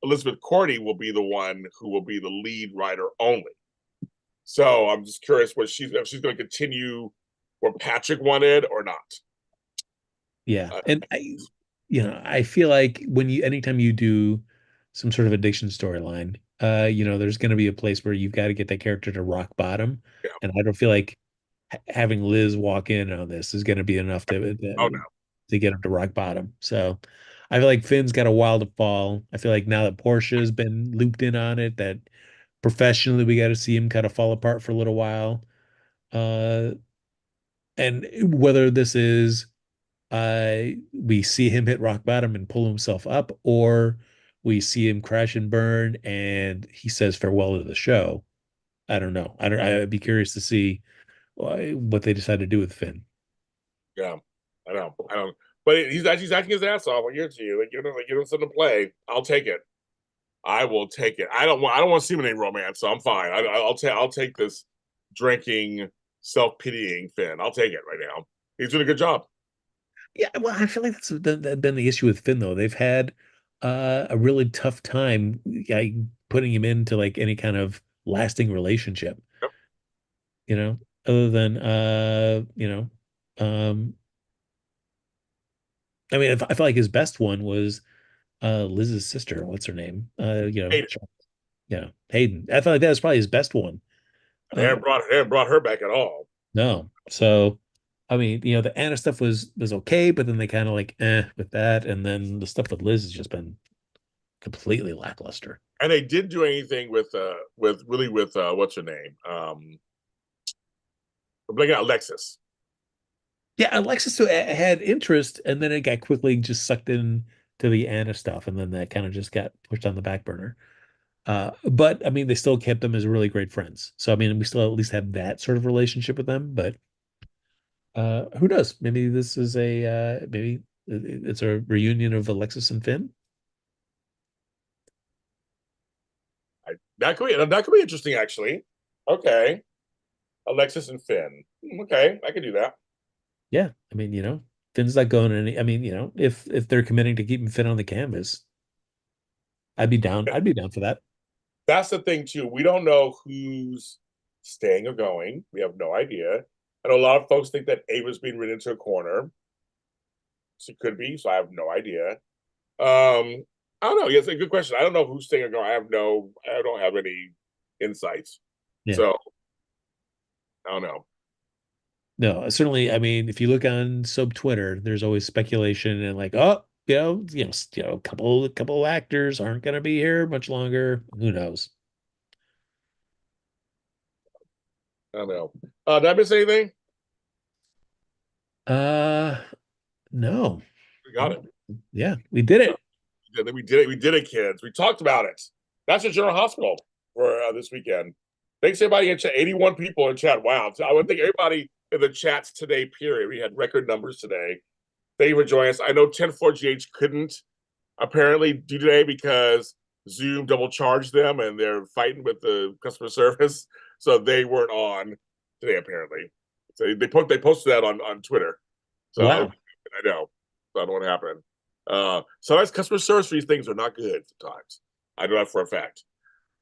Elizabeth Cordy will be the one who will be the lead writer only. So I'm just curious if she's going to continue where Patrick wanted or not. Yeah. Uh, And I feel like anytime you do some sort of addiction storyline, there's going to be a place where you've got to get that character to rock bottom. yeah. And I don't feel like having Liz walk in on this is going to be enough Oh no. to get him to rock bottom. So I feel like Finn's got a while to fall. I feel like now that Portia's been looped in on it, that professionally we got to see him kind of fall apart for a little while. Uh, and whether this is we see him hit rock bottom and pull himself up, or we see him crash and burn and he says farewell to the show. I don't know. I'd be curious to see what they decide to do with Finn. Yeah. I know. I don't. But he's acting his ass off. I give it to you. Give him something to play. I'll take it. I will take it. I don't want to see him in any romance, so I'm fine. I'll take this drinking, self-pitying Finn. I'll take it right now. He's doing a good job. Yeah, well, I feel like that's been the issue with Finn though. They've had a really tough time putting him into like any kind of lasting relationship, Yep. other than um I mean, I feel like his best one was Liz's sister. What's her name? Hate it. Hayden. I felt like that was probably his best one. They Uh, haven't brought her back at all. no. So, I mean, the Anna stuff was okay, but then they kind of like with that, and then the stuff with Liz has just been completely lackluster. And they didn't do anything with what's her name? I'm blanking out Alexis. Yeah, Alexis had interest, and then it got quickly just sucked in to the Anna stuff, and then that kind of just got pushed on the back burner. But I mean, they still kept them as really great friends. So I mean, we still at least have that sort of relationship with them. But who knows? Maybe this is maybe it's a reunion of Alexis and Finn. That could be interesting actually. Okay, Alexis and Finn. Okay, I could do that. Yeah, I mean, Finn's not going any. I mean, if they're committing to keeping Finn on the canvas, I'd be down. I'd be down for that. That's the thing too. We don't know who's staying or going. We have no idea. I know a lot of folks think that Ava's being ridden into a corner. She could be, so I have no idea. I don't know. Yes, a good question. I don't know who's staying or going. I don't have any insights. Yeah. So I don't know. No, certainly. I mean, if you look on sub Twitter, there's always speculation and like, oh, a couple actors aren't going to be here much longer. Who knows? I don't know. Did I miss anything? Uh, no. We got it. Yeah, we did it. We did it. We did it, kids. We talked about it. That's a General Hospital for this weekend. Thanks everybody in chat. 81 people in chat. Wow. So I want to thank everybody in the chats today, period. We had record numbers today. Thank you for joining us. I know 104GH couldn't apparently do today because Zoom double charged them and they're fighting with the customer service. So they weren't on today, apparently. So they posted that on Twitter. So Wow. I know. So I don't know what happened. Sometimes customer service for these things are not good sometimes. I know that for a fact.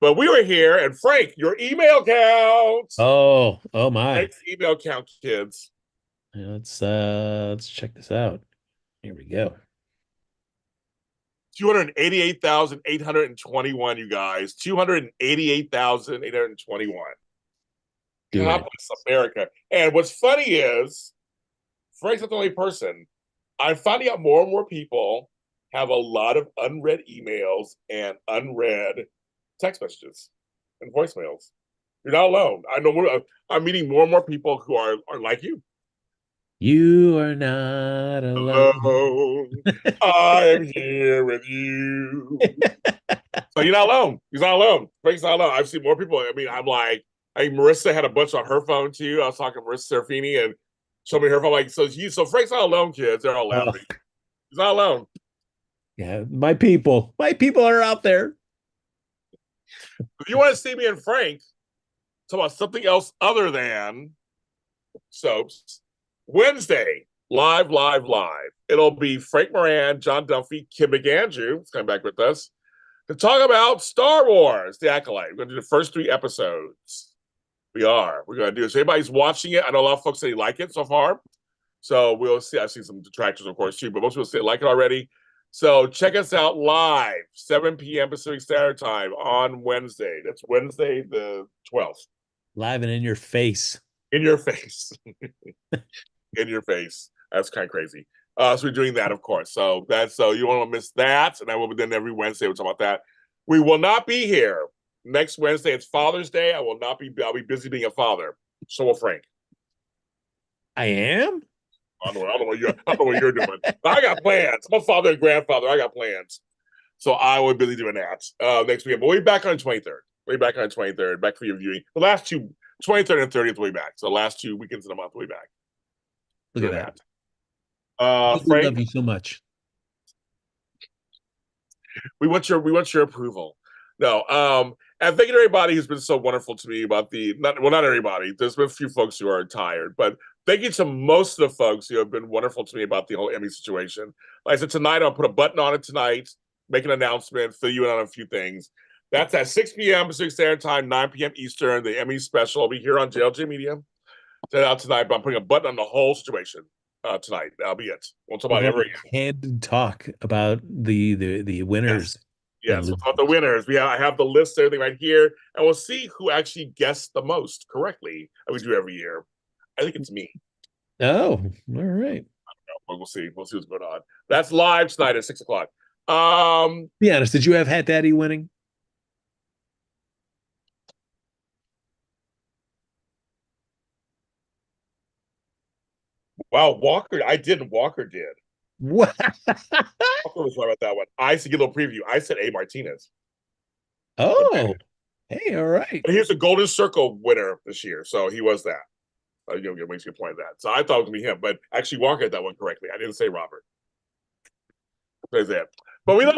But we were here, and Frank, your email count. Oh my. Frank's email count, kids. Yeah, let's check this out. Here we go. 288,821, you guys. 288,821. Doing God it. bless America. And what's funny is, Frank's not the only person. I'm finding out more and more people have a lot of unread emails and unread text messages and voicemails. You're not alone. I know I'm meeting more and more people who are like you. You are not alone. Alone. I am here with you. So you're not alone. He's not alone. Frank's not alone. I've seen more people. I mean, I think Marissa had a bunch on her phone too. I was talking to Marissa Serafini and showed me her phone. Like, so Frank's not alone, kids. They're all laughing. He's not alone. Yeah, my people are out there. If you want to see me and Frank talk about something else other than soaps, Wednesday, live. It'll be Frank Moran, John Dunphy, Kim McAndrew is coming back with us to talk about Star Wars, The Acolyte. We're going to do the first 3 episodes. We're going to do it. So everybody's watching it. I know a lot of folks say they like it so far. So we'll see. I've seen some detractors, of course, too, but most people say like it already. So check us out live, 7 p.m. Pacific Standard Time on Wednesday. That's Wednesday the 12th. Live and in your face. In your face. In your face. That's kind of crazy. So we're doing that, of course. So you won't miss that. And I will be then every Wednesday. We'll talk about that. We will not be here next Wednesday. It's Father's Day. I'll be busy being a father. So will Frank. I am? I don't know what you're doing. I got plans. I'm a father and grandfather. I got plans. So I will be busy doing that next weekend. But we'll be back on the 23rd. We'll be back on the 23rd. Back for your viewing. The last 23rd and 30th, we'll be back. So the last 2 weekends in a month, we'll be back. Look at that. Frank, love you so much. we want your approval. No, and thank you to everybody who's been so wonderful to me about not everybody. There's been a few folks who are tired, but thank you to most of the folks who have been wonderful to me about the whole Emmy situation. Like I said, tonight I'll put a button on it tonight, make an announcement, fill you in on a few things. That's at 6 p.m. Pacific Standard Time, 9 p.m. Eastern. The Emmy special will be here on JLJ Media. Out tonight, but I'm putting a button on the whole situation tonight. That'll be it. Won't talk about it ever again. Candid talk about the winners. Yes, we'll talk about the winners. I have the list, everything right here, and we'll see who actually guessed the most correctly. As we do every year. I think it's me. Oh, all right. We'll see. We'll see what's going on. That's live tonight at 6 o'clock. Be honest. Did you have Hat Daddy winning? Wow, Walker. I did. Walker did. What? Walker was right about that one. I said, get a little preview. I said A. Martinez. Oh, hey, all right. But he was a Golden Circle winner this year, so he was that. It makes you point of that. So I thought it was going to be him, but actually Walker had that one correctly. I didn't say Robert. There's that. But we love